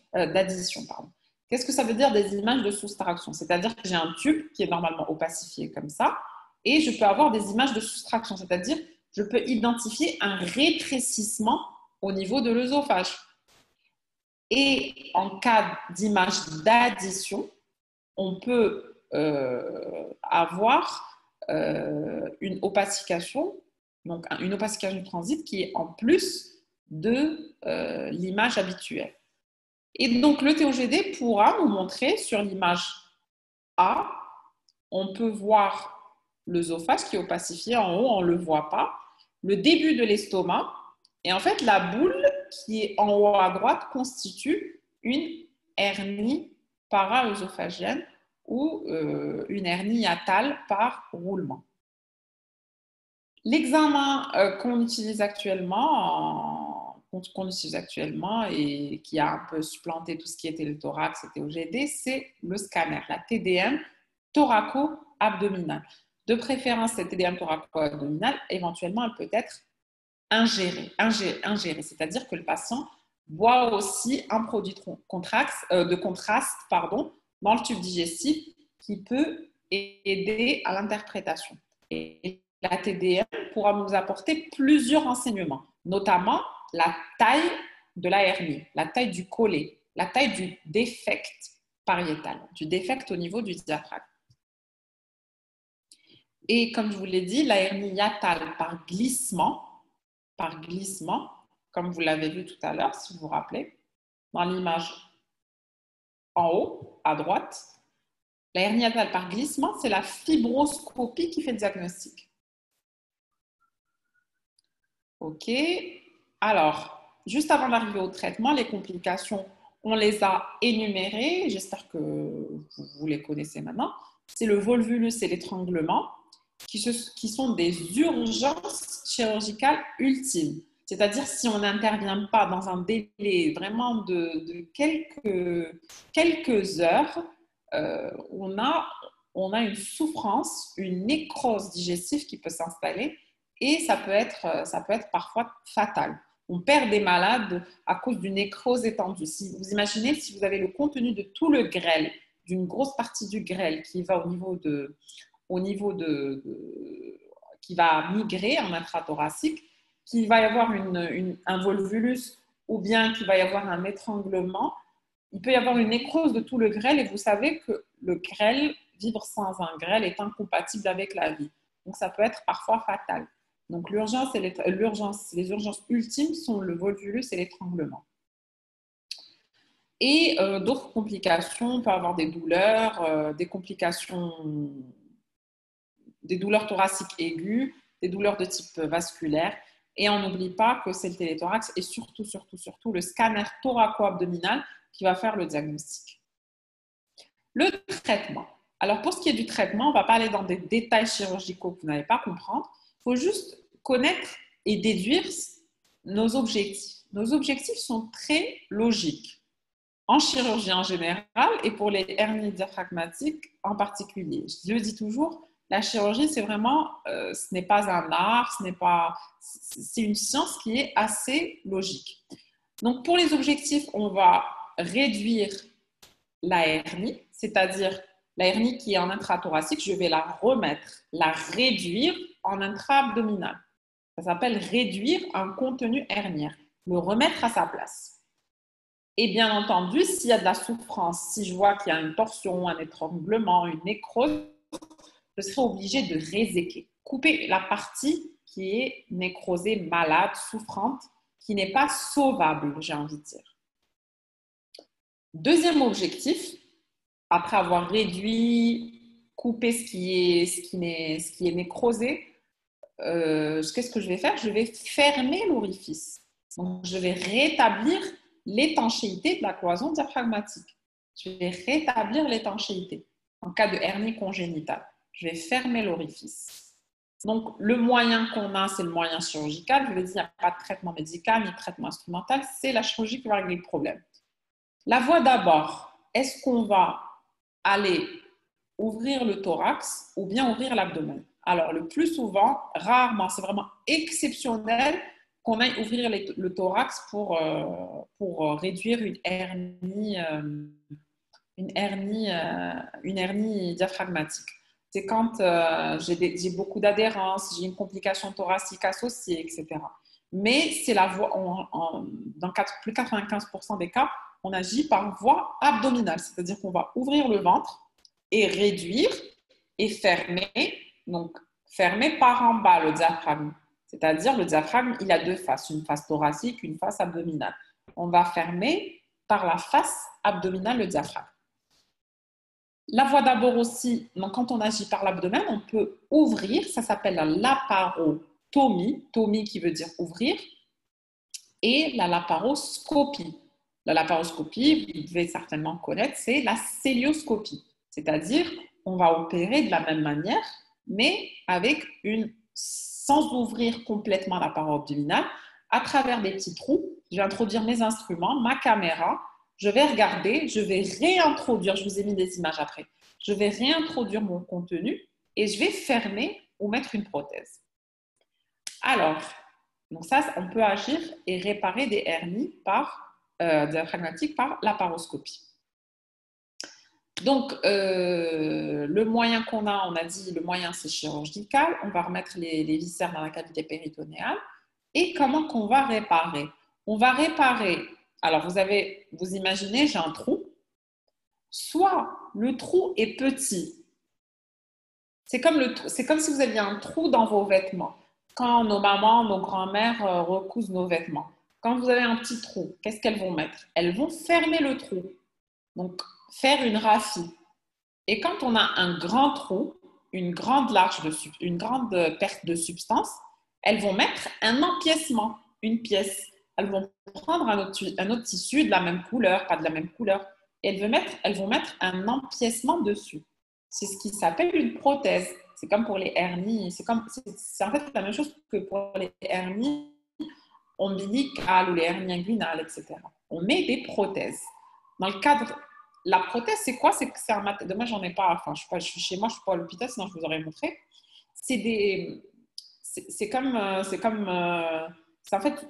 Speaker 2: Qu'est-ce que ça veut dire des images de soustraction? C'est-à-dire que j'ai un tube qui est normalement opacifié comme ça, et je peux avoir des images de soustraction, c'est-à-dire je peux identifier un rétrécissement au niveau de l'œsophage. Et en cas d'image d'addition, on peut avoir une opacification, donc une opacification du transit qui est en plus de l'image habituelle. Et donc le TOGD pourra nous montrer sur l'image A, on peut voir l'œsophage qui est opacifié en haut, on ne le voit pas, le début de l'estomac, et en fait la boule qui est en haut à droite constitue une hernie para-œsophagienne ou une hernie hiatale par roulement. L'examen qu'on utilise actuellement et qui a un peu supplanté tout ce qui était le thorax et TOGD, c'est le scanner, la TDM thoraco-abdominale. De préférence, cette TDM thoraco-abdominale, éventuellement, elle peut être ingérée, c'est-à-dire que le patient boit aussi un produit de contraste dans le tube digestif qui peut aider à l'interprétation. Et la TDM pourra nous apporter plusieurs renseignements, notamment la taille de la hernie, la taille du collet, la taille du défect pariétal, du défect au niveau du diaphragme. Et comme je vous l'ai dit, la hernie hiatale par glissement, comme vous l'avez vu tout à l'heure, si vous vous rappelez, dans l'image en haut, à droite, la hernie hiatale par glissement, c'est la fibroscopie qui fait le diagnostic. OK. Alors, juste avant d'arriver au traitement, les complications, on les a énumérées. J'espère que vous les connaissez maintenant. C'est le volvulus et l'étranglement qui sont des urgences chirurgicales ultimes. C'est-à-dire si on n'intervient pas dans un délai vraiment de quelques heures, on a une souffrance, une nécrose digestive qui peut s'installer et ça peut être parfois fatal. On perd des malades à cause d'une nécrose étendue. Si vous imaginez, si vous avez le contenu de tout le grêle, d'une grosse partie du grêle qui va qui va migrer en intrathoracique, qu'il va y avoir un volvulus ou bien qu'il va y avoir un étranglement, il peut y avoir une nécrose de tout le grêle et vous savez que le grêle, vivre sans un grêle est incompatible avec la vie. Donc ça peut être parfois fatal. Donc les urgences ultimes sont le volvulus et l'étranglement. Et d'autres complications, on peut avoir des douleurs, des douleurs thoraciques aiguës, des douleurs de type vasculaire. Et on n'oublie pas que c'est le téléthorax et surtout le scanner thoraco-abdominal qui va faire le diagnostic. Le traitement. Alors, pour ce qui est du traitement, on ne va pas aller dans des détails chirurgicaux que vous n'allez pas comprendre. Il faut juste connaître et déduire nos objectifs. Nos objectifs sont très logiques en chirurgie en général et pour les hernies diaphragmatiques en particulier. Je le dis toujours, la chirurgie, c'est vraiment, ce n'est pas un art, c'est une science qui est assez logique. Donc, pour les objectifs, on va réduire la hernie, c'est-à-dire la hernie qui est en intrathoracique, je vais la réduire en intra-abdominal. Ça s'appelle réduire un contenu hernière, le remettre à sa place. Et bien entendu, s'il y a de la souffrance, si je vois qu'il y a une torsion, un étranglement, une nécrose, je serai obligée de réséquer, couper la partie qui est nécrosée, malade, souffrante, qui n'est pas sauvable, j'ai envie de dire. Deuxième objectif, après avoir réduit, coupé ce qui est nécrosé, qu'est-ce que je vais faire? Je vais fermer l'orifice. Donc, je vais rétablir l'étanchéité de la cloison diaphragmatique. Je vais rétablir l'étanchéité en cas de hernie congénitale. Je vais fermer l'orifice. Donc, le moyen qu'on a, c'est le moyen chirurgical. Je vous l'ai dit, il n'y a pas de traitement médical ni de traitement instrumental. C'est la chirurgie qui va régler le problème. La voie d'abord, est-ce qu'on va aller ouvrir le thorax ou bien ouvrir l'abdomen. Alors, le plus souvent, rarement, c'est vraiment exceptionnel qu'on aille ouvrir le thorax pour réduire une hernie diaphragmatique. C'est quand j'ai beaucoup d'adhérence, j'ai une complication thoracique associée, etc. Mais c'est la voie, dans plus de 95% des cas, on agit par voie abdominale, c'est-à-dire qu'on va ouvrir le ventre et réduire et fermer, donc fermer par en bas le diaphragme. C'est-à-dire le diaphragme, il a deux faces, une face thoracique, une face abdominale. On va fermer par la face abdominale le diaphragme. La voie d'abord aussi, donc quand on agit par l'abdomen, on peut ouvrir, ça s'appelle la laparotomie, tomie qui veut dire ouvrir, et la laparoscopie. La laparoscopie, vous devez certainement connaître, c'est la cœlioscopie, c'est-à-dire on va opérer de la même manière, mais sans ouvrir complètement la paroi abdominale, à travers des petits trous. Je vais introduire mes instruments, ma caméra, je vais regarder, je vais réintroduire, je vous ai mis des images après, je vais réintroduire mon contenu et je vais fermer ou mettre une prothèse. Alors, donc ça, on peut agir et réparer des hernies diaphragmatiques par laparoscopie. Donc, le moyen qu'on a, on a dit, le moyen c'est chirurgical. On va remettre les viscères dans la cavité péritonéale. Et comment qu'on va réparer? On va réparer, alors vous imaginez, j'ai un trou. Soit le trou est petit. C'est comme si vous aviez un trou dans vos vêtements. Quand nos mamans, nos grands-mères recousent nos vêtements. Quand vous avez un petit trou, qu'est-ce qu'elles vont mettre? Elles vont fermer le trou. Donc, faire une raffie. Et quand on a un grand trou, une grande perte de substance, elles vont mettre un empiècement, une pièce. Elles vont prendre un autre tissu de la même couleur, pas de la même couleur, et elles vont mettre un empiècement dessus. C'est ce qui s'appelle une prothèse. C'est comme pour les hernies. C'est en fait la même chose que pour les hernies ombilicales ou les hernies inguinales, etc. On met des prothèses. Dans le cadre... La prothèse, c'est quoi? C'est un matériel. Moi, j'en ai pas. Enfin, je suis chez moi, je suis pas à l'hôpital, sinon je vous aurais montré. C'est en fait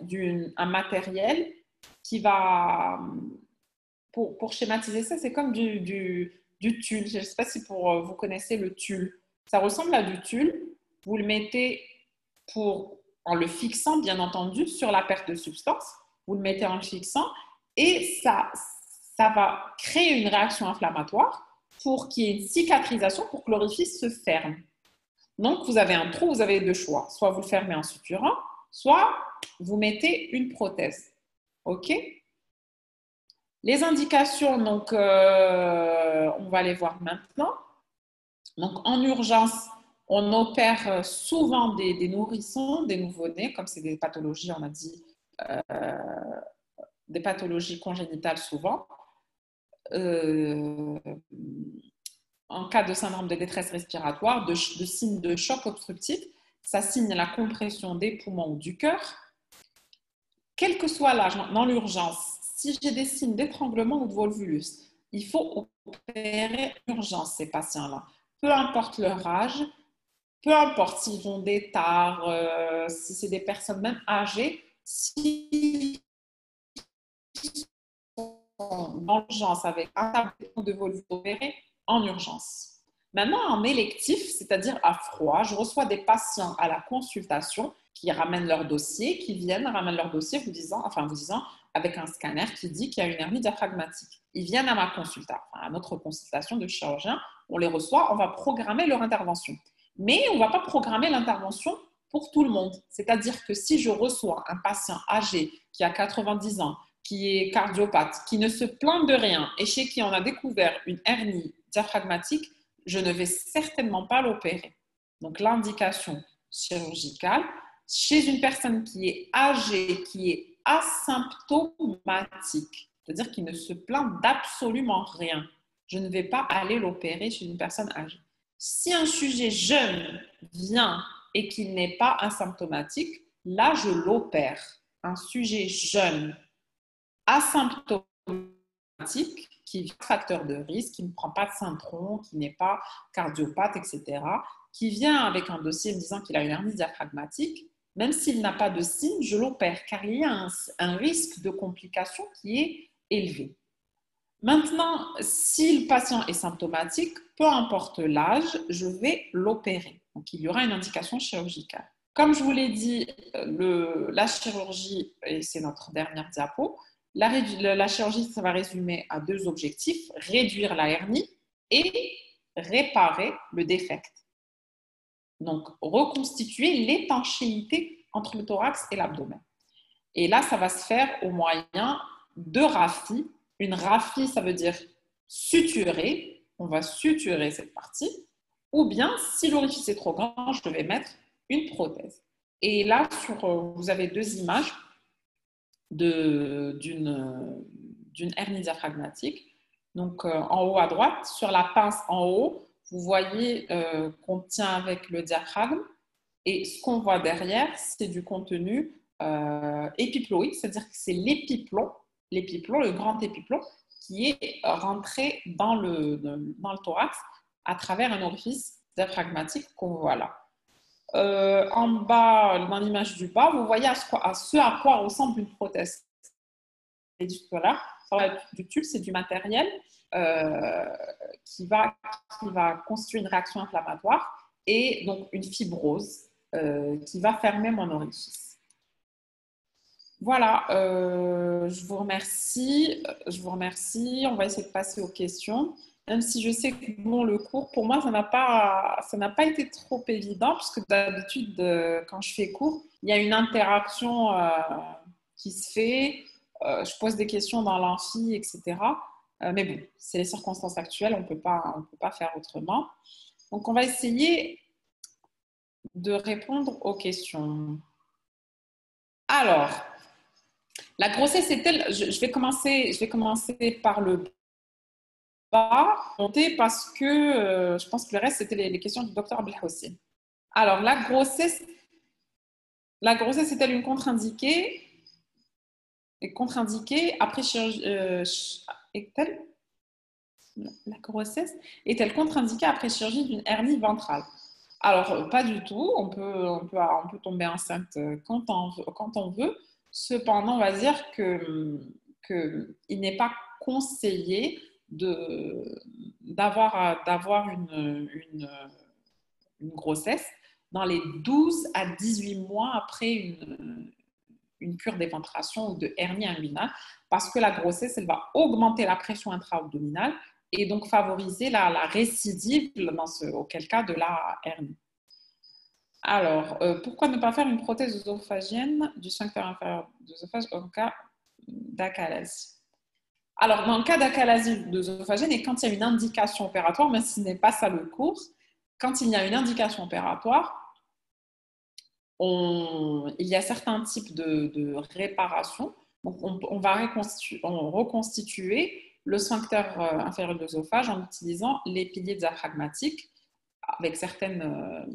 Speaker 2: un matériel qui va, pour schématiser ça, c'est comme du tulle. Je ne sais pas si vous connaissez le tulle. Ça ressemble à du tulle. Vous le mettez en le fixant, bien entendu, sur la perte de substance. Vous le mettez en le fixant et ça va créer une réaction inflammatoire pour qu'il y ait une cicatrisation, pour que l'orifice se ferme. Donc, vous avez un trou, vous avez deux choix. Soit vous le fermez en suturant, soit vous mettez une prothèse. OK? Les indications, donc, on va les voir maintenant. Donc, en urgence, on opère souvent des nourrissons, des nouveau-nés, comme c'est des pathologies, on a dit, des pathologies congénitales souvent. En cas de syndrome de détresse respiratoire, de signes de choc obstructif, ça signe la compression des poumons ou du cœur. Quel que soit l'âge, dans l'urgence, si j'ai des signes d'étranglement ou de volvulus, il faut opérer en urgence ces patients-là. Peu importe leur âge, peu importe s'ils ont des tares, si c'est des personnes même âgées, si dans l'urgence avec un tableau de volvulus opéré en urgence. Maintenant, en électif, c'est-à-dire à froid, je reçois des patients à la consultation qui ramènent leur dossier, ramènent leur dossier vous disant avec un scanner qui dit qu'il y a une hernie diaphragmatique. Ils viennent à ma consultation, à notre consultation de chirurgien, on les reçoit, on va programmer leur intervention. Mais on ne va pas programmer l'intervention pour tout le monde. C'est-à-dire que si je reçois un patient âgé qui a 90 ans, qui est cardiopathe, qui ne se plaint de rien et chez qui on a découvert une hernie diaphragmatique, je ne vais certainement pas l'opérer. Donc, l'indication chirurgicale, chez une personne qui est âgée, qui est asymptomatique, c'est-à-dire qui ne se plaint d'absolument rien, je ne vais pas aller l'opérer chez une personne âgée. Si un sujet jeune vient et qu'il n'est pas asymptomatique, là, je l'opère. Un sujet jeune asymptomatique qui est facteur de risque, qui ne prend pas de syntron, qui n'est pas cardiopathe, etc., qui vient avec un dossier me disant qu'il a une hernie diaphragmatique, même s'il n'a pas de signe, je l'opère car il y a un risque de complication qui est élevé. Maintenant, si le patient est symptomatique, peu importe l'âge, je vais l'opérer. Donc, il y aura une indication chirurgicale. Comme je vous l'ai dit, la chirurgie, et c'est notre dernière diapo, la chirurgie, ça va résumer à 2 objectifs, réduire la hernie et réparer le défect. Donc, reconstituer l'étanchéité entre le thorax et l'abdomen. Et là, ça va se faire au moyen de raphies. Une raphie, ça veut dire suturer. On va suturer cette partie. Ou bien, si l'orifice est trop grand, je vais mettre une prothèse. Et là, vous avez 2 images d'une hernie diaphragmatique. Donc, en haut à droite, sur la pince en haut, vous voyez qu'on tient avec le diaphragme. Et ce qu'on voit derrière, c'est du contenu épiploïque, c'est-à-dire que c'est l'épiplomb, le grand épiplomb, qui est rentré dans le thorax à travers un orifice diaphragmatique qu'on voit là. En bas, dans l'image du bas, vous voyez ce à quoi ressemble une prothèse. Et voilà, du tube, c'est du matériel qui va constituer une réaction inflammatoire et donc une fibrose qui va fermer mon orifice. Voilà, je vous remercie. On va essayer de passer aux questions. Même si je sais que le cours, pour moi, ça n'a pas été trop évident, puisque d'habitude, quand je fais cours, il y a une interaction qui se fait. Je pose des questions dans l'amphi, etc. Mais bon, c'est les circonstances actuelles, on ne peut pas faire autrement. Donc, on va essayer de répondre aux questions. Alors, la grossesse est-elle... Je vais commencer par le bas, parce que je pense que le reste, c'était les questions du docteur Abdelhossi. Alors, la grossesse est-elle une contre-indiquée? Après chirurgie... La grossesse est-elle contre-indiquée après chirurgie d'une hernie ventrale? Alors, pas du tout. On peut tomber enceinte quand on veut. Cependant, on va dire qu'il n'est pas conseillé d'avoir une grossesse dans les 12 à 18 mois après une cure d'éventration ou de hernie inguinale, parce que la grossesse, elle va augmenter la pression intra-abdominale et donc favoriser la récidive, auquel cas de la hernie. Alors, pourquoi ne pas faire une prothèse œsophagienne du sphincter inférieur de l'œsophage en cas d'acalasie? Alors, dans le cas d'acalasie d'œsophagène, et quand il y a une indication opératoire, mais ce n'est pas ça le cours, quand il y a une indication opératoire, il y a certains types de réparation. Donc, on va reconstituer le sphincter inférieur de l'œsophage en utilisant les piliers diaphragmatiques. Il y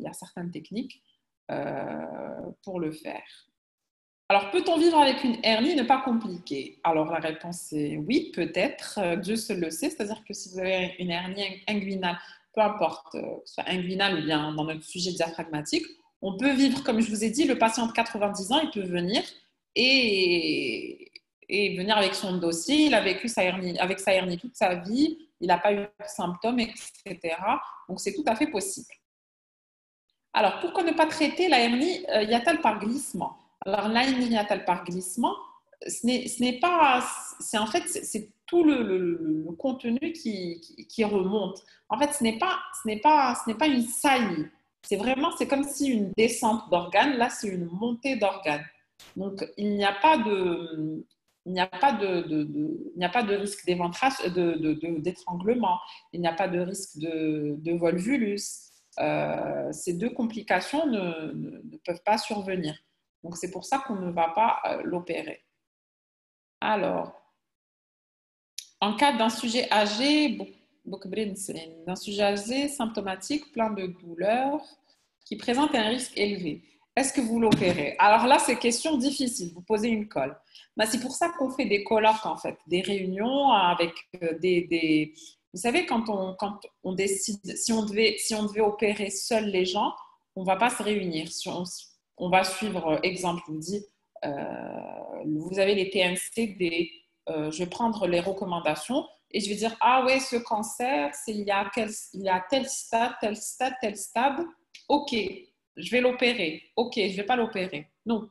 Speaker 2: a certaines techniques pour le faire. Alors, peut-on vivre avec une hernie et ne pas compliquer? Alors, la réponse est oui, peut-être. Dieu seul le sait. C'est-à-dire que si vous avez une hernie inguinale, peu importe, que ce soit inguinale ou bien dans notre sujet diaphragmatique, on peut vivre, comme je vous ai dit, le patient de 90 ans, il peut venir et venir avec son dossier. Il a vécu avec sa hernie toute sa vie. Il n'a pas eu de symptômes, etc. Donc, c'est tout à fait possible. Alors, pourquoi ne pas traiter la hernie hiatale par glissement? Alors, la hernie hiatale par glissement, c'est tout le contenu qui remonte. En fait, ce n'est pas une saillie. C'est comme si une descente d'organes. Là, c'est une montée d'organes. Donc, il n'y a pas de risque d'étranglement, il n'y a pas de risque de volvulus. Ces 2 complications ne peuvent pas survenir. Donc, c'est pour ça qu'on ne va pas l'opérer. Alors, en cas d'un sujet âgé, symptomatique, plein de douleurs, qui présente un risque élevé, Est-ce que vous l'opérez? Alors là, c'est question difficile. Vous posez une colle. Ben, c'est pour ça qu'on fait des colloques, en fait, des réunions avec des... Vous savez, quand on décide, si on devait opérer seuls les gens, on ne va pas se réunir. Si on va suivre, exemple, je vous dis, vous avez les TNC, je vais prendre les recommandations et je vais dire, ah ouais, ce cancer, il y a tel stade, tel stade, tel stade. OK, je vais l'opérer. OK, je ne vais pas l'opérer. Non,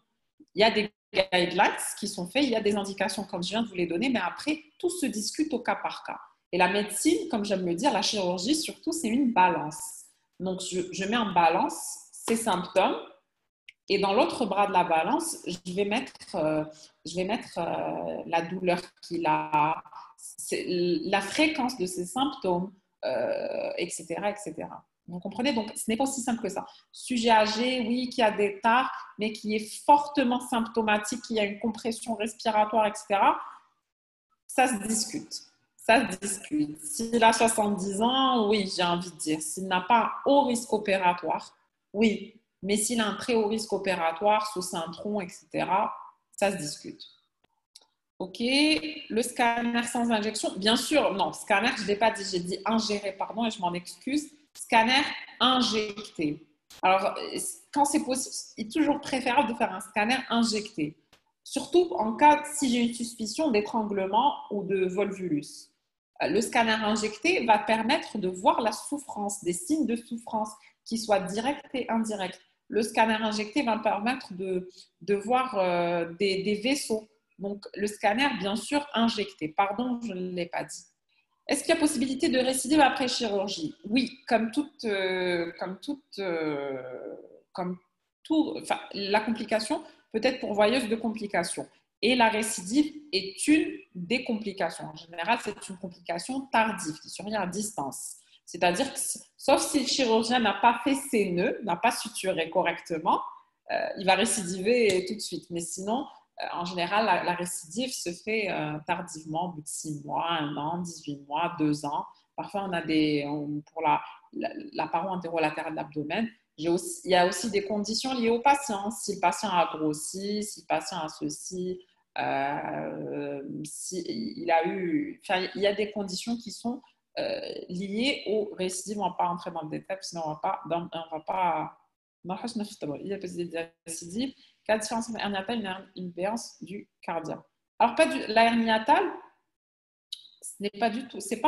Speaker 2: il y a des guidelines qui sont faits, il y a des indications comme je viens de vous les donner, mais après, tout se discute au cas par cas. Et la médecine, comme j'aime le dire, la chirurgie surtout, c'est une balance. Donc, je mets en balance ces symptômes et dans l'autre bras de la balance, je vais mettre la douleur qu'il a, la fréquence de ses symptômes, etc., etc. Vous comprenez? Donc, ce n'est pas aussi simple que ça. Sujet âgé, oui, qui a des tares, mais qui est fortement symptomatique, qui a une compression respiratoire, etc., ça se discute. Ça se discute. S'il a 70 ans, oui, j'ai envie de dire. S'il n'a pas haut risque opératoire, oui. Mais s'il a un très haut risque opératoire, sous tronc, etc., ça se discute. OK. Le scanner sans injection, bien sûr, non, scanner, je ne l'ai pas dit, j'ai dit ingéré, pardon, et je m'en excuse. Scanner injecté. Alors, quand c'est possible, il est toujours préférable de faire un scanner injecté. Surtout en cas, si j'ai une suspicion d'étranglement ou de volvulus. Le scanner injecté va permettre de voir la souffrance, des signes de souffrance, qui soient directs et indirects. Le scanner injecté va permettre de voir des vaisseaux. Donc, le scanner, bien sûr, injecté. Pardon, je ne l'ai pas dit. Est-ce qu'il y a possibilité de récidive après chirurgie? Oui, comme enfin, la complication peut être pourvoyeuse de complications. Et la récidive est une des complications. En général, c'est une complication tardive qui survient à distance. C'est-à-dire que, sauf si le chirurgien n'a pas fait ses nœuds, n'a pas suturé correctement, il va récidiver tout de suite. Mais sinon, en général, la récidive se fait tardivement, au bout de 6 mois, 1 an, 18 mois, 2 ans. Parfois, pour la paroi antérolatérale de l'abdomen, il y a aussi des conditions liées au patient. Si le patient a grossi, si le patient a ceci, il y a des conditions qui sont liées aux récidives. On ne va pas rentrer dans le détail, sinon on ne va pas. Il y a des récidives. Quelle différence entre hernie hiatale et une béance du cardiaque? Alors, la hernie hiatale, ce n'est pas du tout, c'est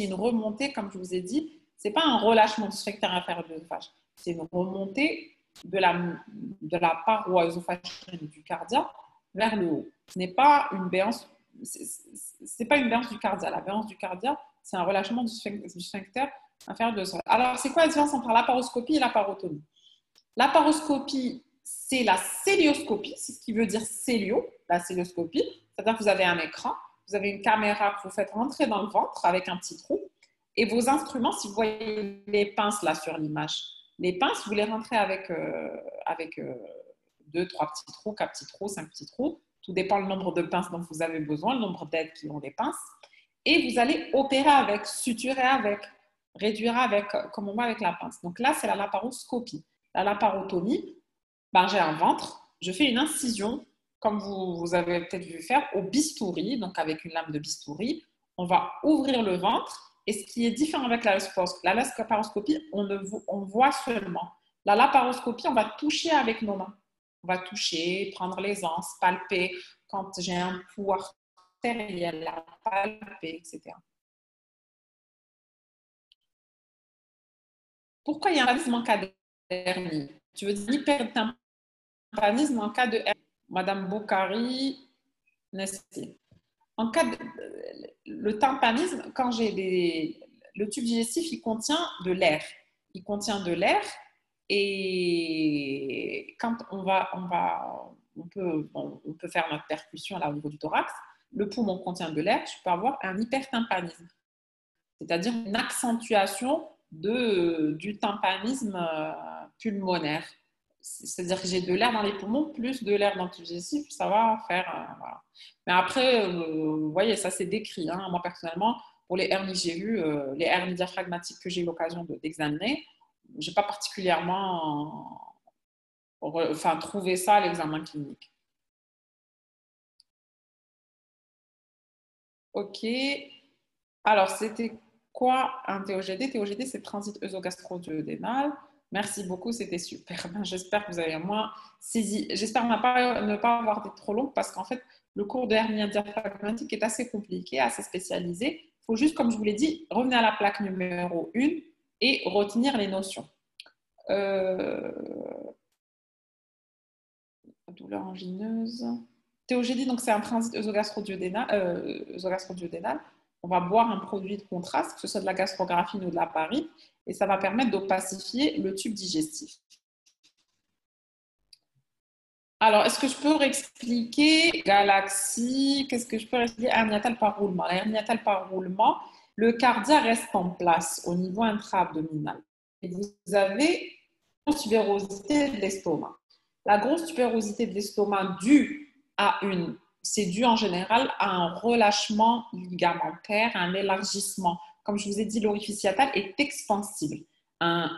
Speaker 2: une remontée, comme je vous ai dit, ce n'est pas un relâchement du sphincter inférieur de l'œsophage, c'est une remontée de la paroi œsophagienne du cardiaque vers le haut. Ce n'est pas une béance, c'est pas une béance du cardiaque. La béance du cardiaque, c'est un relâchement du sphincter inférieur de l'œsophage. Alors, c'est quoi la différence entre la laparoscopie et la parotomie? La paroscopie, c'est la célioscopie, c'est ce qui veut dire célio, la célioscopie. C'est-à-dire que vous avez un écran, vous avez une caméra que vous faites rentrer dans le ventre avec un petit trou. Et vos instruments, si vous voyez les pinces là sur l'image, les pinces, vous les rentrez avec 2, 3 petits trous, 4 petits trous, 5 petits trous. Tout dépend du nombre de pinces dont vous avez besoin, le nombre d'aides qui ont des pinces. Et vous allez opérer avec, suturer avec, réduire avec, comme on voit avec la pince. Donc là, c'est la laparoscopie. La laparotomie, j'ai un ventre, je fais une incision, comme vous avez peut-être vu faire, au bistouri, donc avec une lame de bistouri. On va ouvrir le ventre. Et ce qui est différent avec la laparoscopie, on voit seulement. La laparoscopie, on va toucher avec nos mains. On va toucher, prendre les anses, palper. Quand j'ai un pouls artériel, la palper, etc. Pourquoi il y a un tympanisme en cas d'hernie? Tu veux dire hypertympanisme en cas de hernie? Madame Boukari, Nestlé. En cas de le tympanisme, quand le tube digestif, il contient de l'air. Il contient de l'air et quand on peut faire notre percussion là au niveau du thorax, le poumon contient de l'air, je peux avoir un hypertympanisme, c'est-à-dire une accentuation du tympanisme pulmonaire. C'est-à-dire que j'ai de l'air dans les poumons, plus de l'air dans le tube digestif, ça va faire... voilà. Mais après, vous voyez, ça c'est décrit. Hein. Moi, personnellement, pour les hernies que j'ai vues, les hernies diaphragmatiques que j'ai eu l'occasion d'examiner, je n'ai pas particulièrement enfin, trouver ça à l'examen clinique. Ok. Alors, c'était quoi un TOGD? TOGD, c'est transit œsogastro-duodénal. Merci beaucoup, c'était super. Ben, j'espère que vous avez moins saisi. J'espère ne pas avoir été trop long parce qu'en fait, le cours de hernie diaphragmatique est assez compliqué, assez spécialisé. Il faut juste, comme je vous l'ai dit, revenir à la plaque numéro 1 et retenir les notions. Douleur angineuse. TOGD, donc c'est un transit œsogastro-duodénal. On va boire un produit de contraste, que ce soit de la gastrographine ou de la parine, et ça va permettre d'opacifier le tube digestif. Alors, est-ce que je peux réexpliquer Galaxie? Qu'est-ce que je peux réexpliquer? Hernie hiatale par roulement. La hernie hiatale par roulement, le cardia reste en place au niveau intra-abdominal. Et vous avez une grosse tubérosité de l'estomac. La grosse tubérosité de l'estomac c'est dû en général à un relâchement ligamentaire, à un élargissement. Comme je vous ai dit, l'orifice hiatal est expansible. Un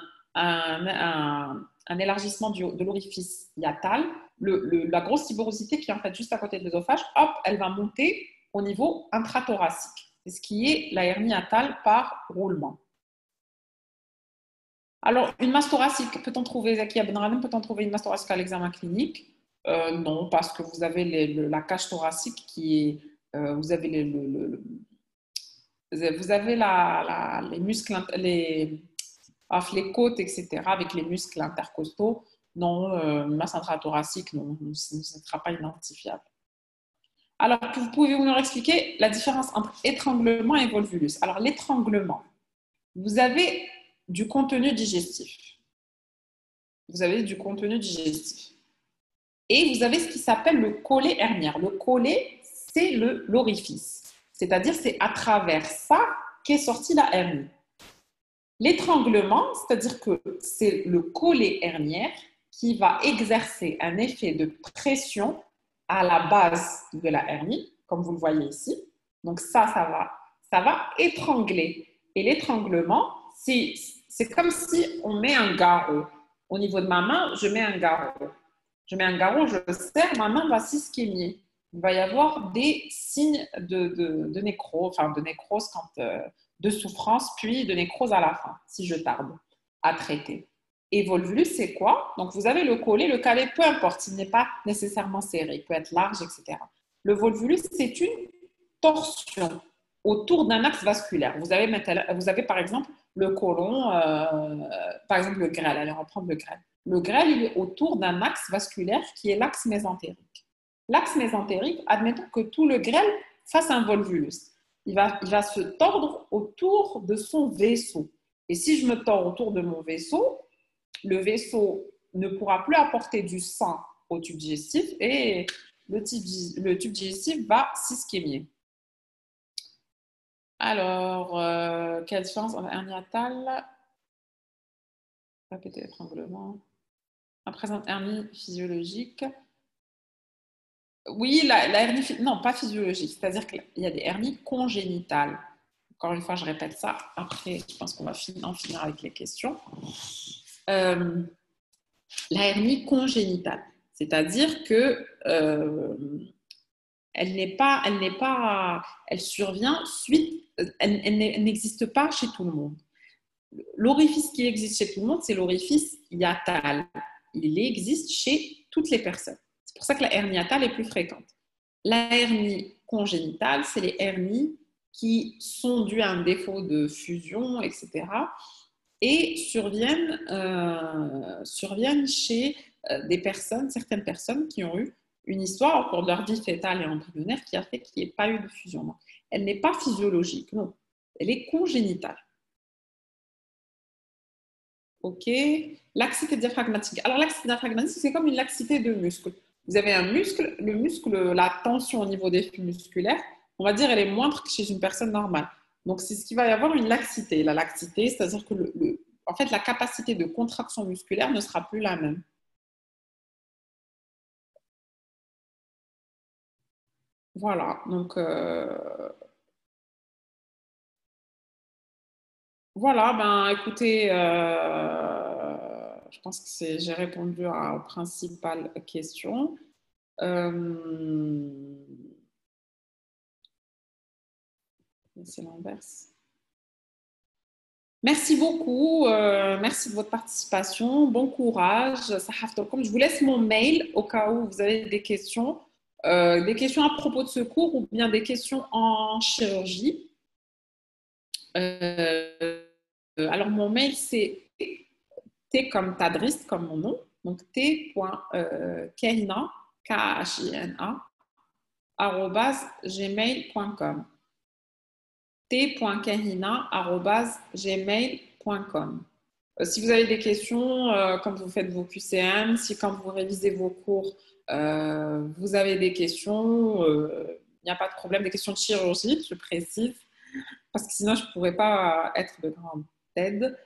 Speaker 2: élargissement de l'orifice hiatal, la grosse tuberosité qui est en fait juste à côté de l'œsophage, hop, elle va monter au niveau intrathoracique. C'est ce qui est la hernie hiatale par roulement. Alors, une masse thoracique, peut-on trouver, Zaki Abdenradem, peut-on trouver une masse thoracique à l'examen clinique? Non, parce que vous avez la cage thoracique qui est, vous avez les muscles, les côtes, etc., avec les muscles intercostaux. Non, masse intrathoracique, non, ce ne sera pas identifiable. Alors, pouvez-vous nous expliquer la différence entre étranglement et volvulus? Alors, l'étranglement, vous avez du contenu digestif. Vous avez du contenu digestif. Et vous avez ce qui s'appelle le collet herniaire. Le collet, c'est l'orifice. C'est-à-dire, c'est à travers ça qu'est sortie la hernie. L'étranglement, c'est-à-dire que c'est le collet herniaire qui va exercer un effet de pression à la base de la hernie, comme vous le voyez ici. Donc ça va étrangler. Et l'étranglement, c'est comme si on met un garrot. Au niveau de ma main, je mets un garrot. Je mets un garrot, je serre, ma main va s'ischémier. Il va y avoir des signes de nécrose, enfin de nécrose de souffrance, puis de nécrose à la fin, si je tarde à traiter. Et volvulus, c'est quoi? Donc, vous avez le collet, le calet, peu importe, il n'est pas nécessairement serré, il peut être large, etc. Le volvulus, c'est une torsion autour d'un axe vasculaire. Vous avez par exemple le côlon, par exemple le grêle. Allez, on va prendre le grêle. Le grêle, il est autour d'un axe vasculaire qui est l'axe mésentérique. L'axe mésentérique, admettons que tout le grêle fasse un volvulus. Il va se tordre autour de son vaisseau. Et si je me tords autour de mon vaisseau, le vaisseau ne pourra plus apporter du sang au tube digestif et le tube digestif va s'ischémier. Alors, quelle différence entre hernie hiatale, répétez l'étranglement, la présente hernie physiologique? Oui, la hernie, non, pas physiologique, c'est-à-dire qu'il y a des hernies congénitales. Encore une fois, je répète ça. Après, je pense qu'on va en finir avec les questions. La hernie congénitale, c'est-à-dire que elle survient suite, elle n'existe pas chez tout le monde. L'orifice qui existe chez tout le monde, c'est l'orifice hiatal. Il existe chez toutes les personnes. C'est pour ça que la hernie hiatale est plus fréquente. La hernie congénitale, c'est les hernies qui sont dues à un défaut de fusion, etc. et surviennent chez certaines personnes qui ont eu une histoire au cours de leur vie fœtale et embryonnaire qui a fait qu'il n'y ait pas eu de fusion. Non. Elle n'est pas physiologique, non. Elle est congénitale. OK. Laxité diaphragmatique. Alors, laxité diaphragmatique, c'est comme une laxité de muscle. Vous avez un muscle, le muscle, la tension au niveau des flux musculaires, on va dire, elle est moindre que chez une personne normale. Donc, c'est ce qui va y avoir une laxité. La laxité, c'est-à-dire que en fait, la capacité de contraction musculaire ne sera plus la même. Voilà, donc voilà, ben écoutez, je pense que j'ai répondu aux principales questions. C'est l'inverse. Merci beaucoup. Merci de votre participation. Bon courage. Je vous laisse mon mail au cas où vous avez des questions à propos de ce cours ou bien des questions en chirurgie. Alors, mon mail, c'est T comme Tadris, comme mon nom. Donc, t.kahina, K-H-I-N-A, @gmail.com. t.kahina@gmail.com. Si vous avez des questions, quand vous faites vos QCM, si quand vous révisez vos cours, vous avez des questions, il n'y a pas de problème, des questions de chirurgie, je précise, parce que sinon je ne pourrais pas être de grande aide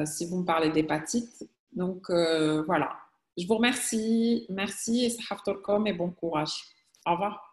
Speaker 2: si vous me parlez d'hépatite. Donc voilà, je vous remercie, merci et et bon courage. Au revoir.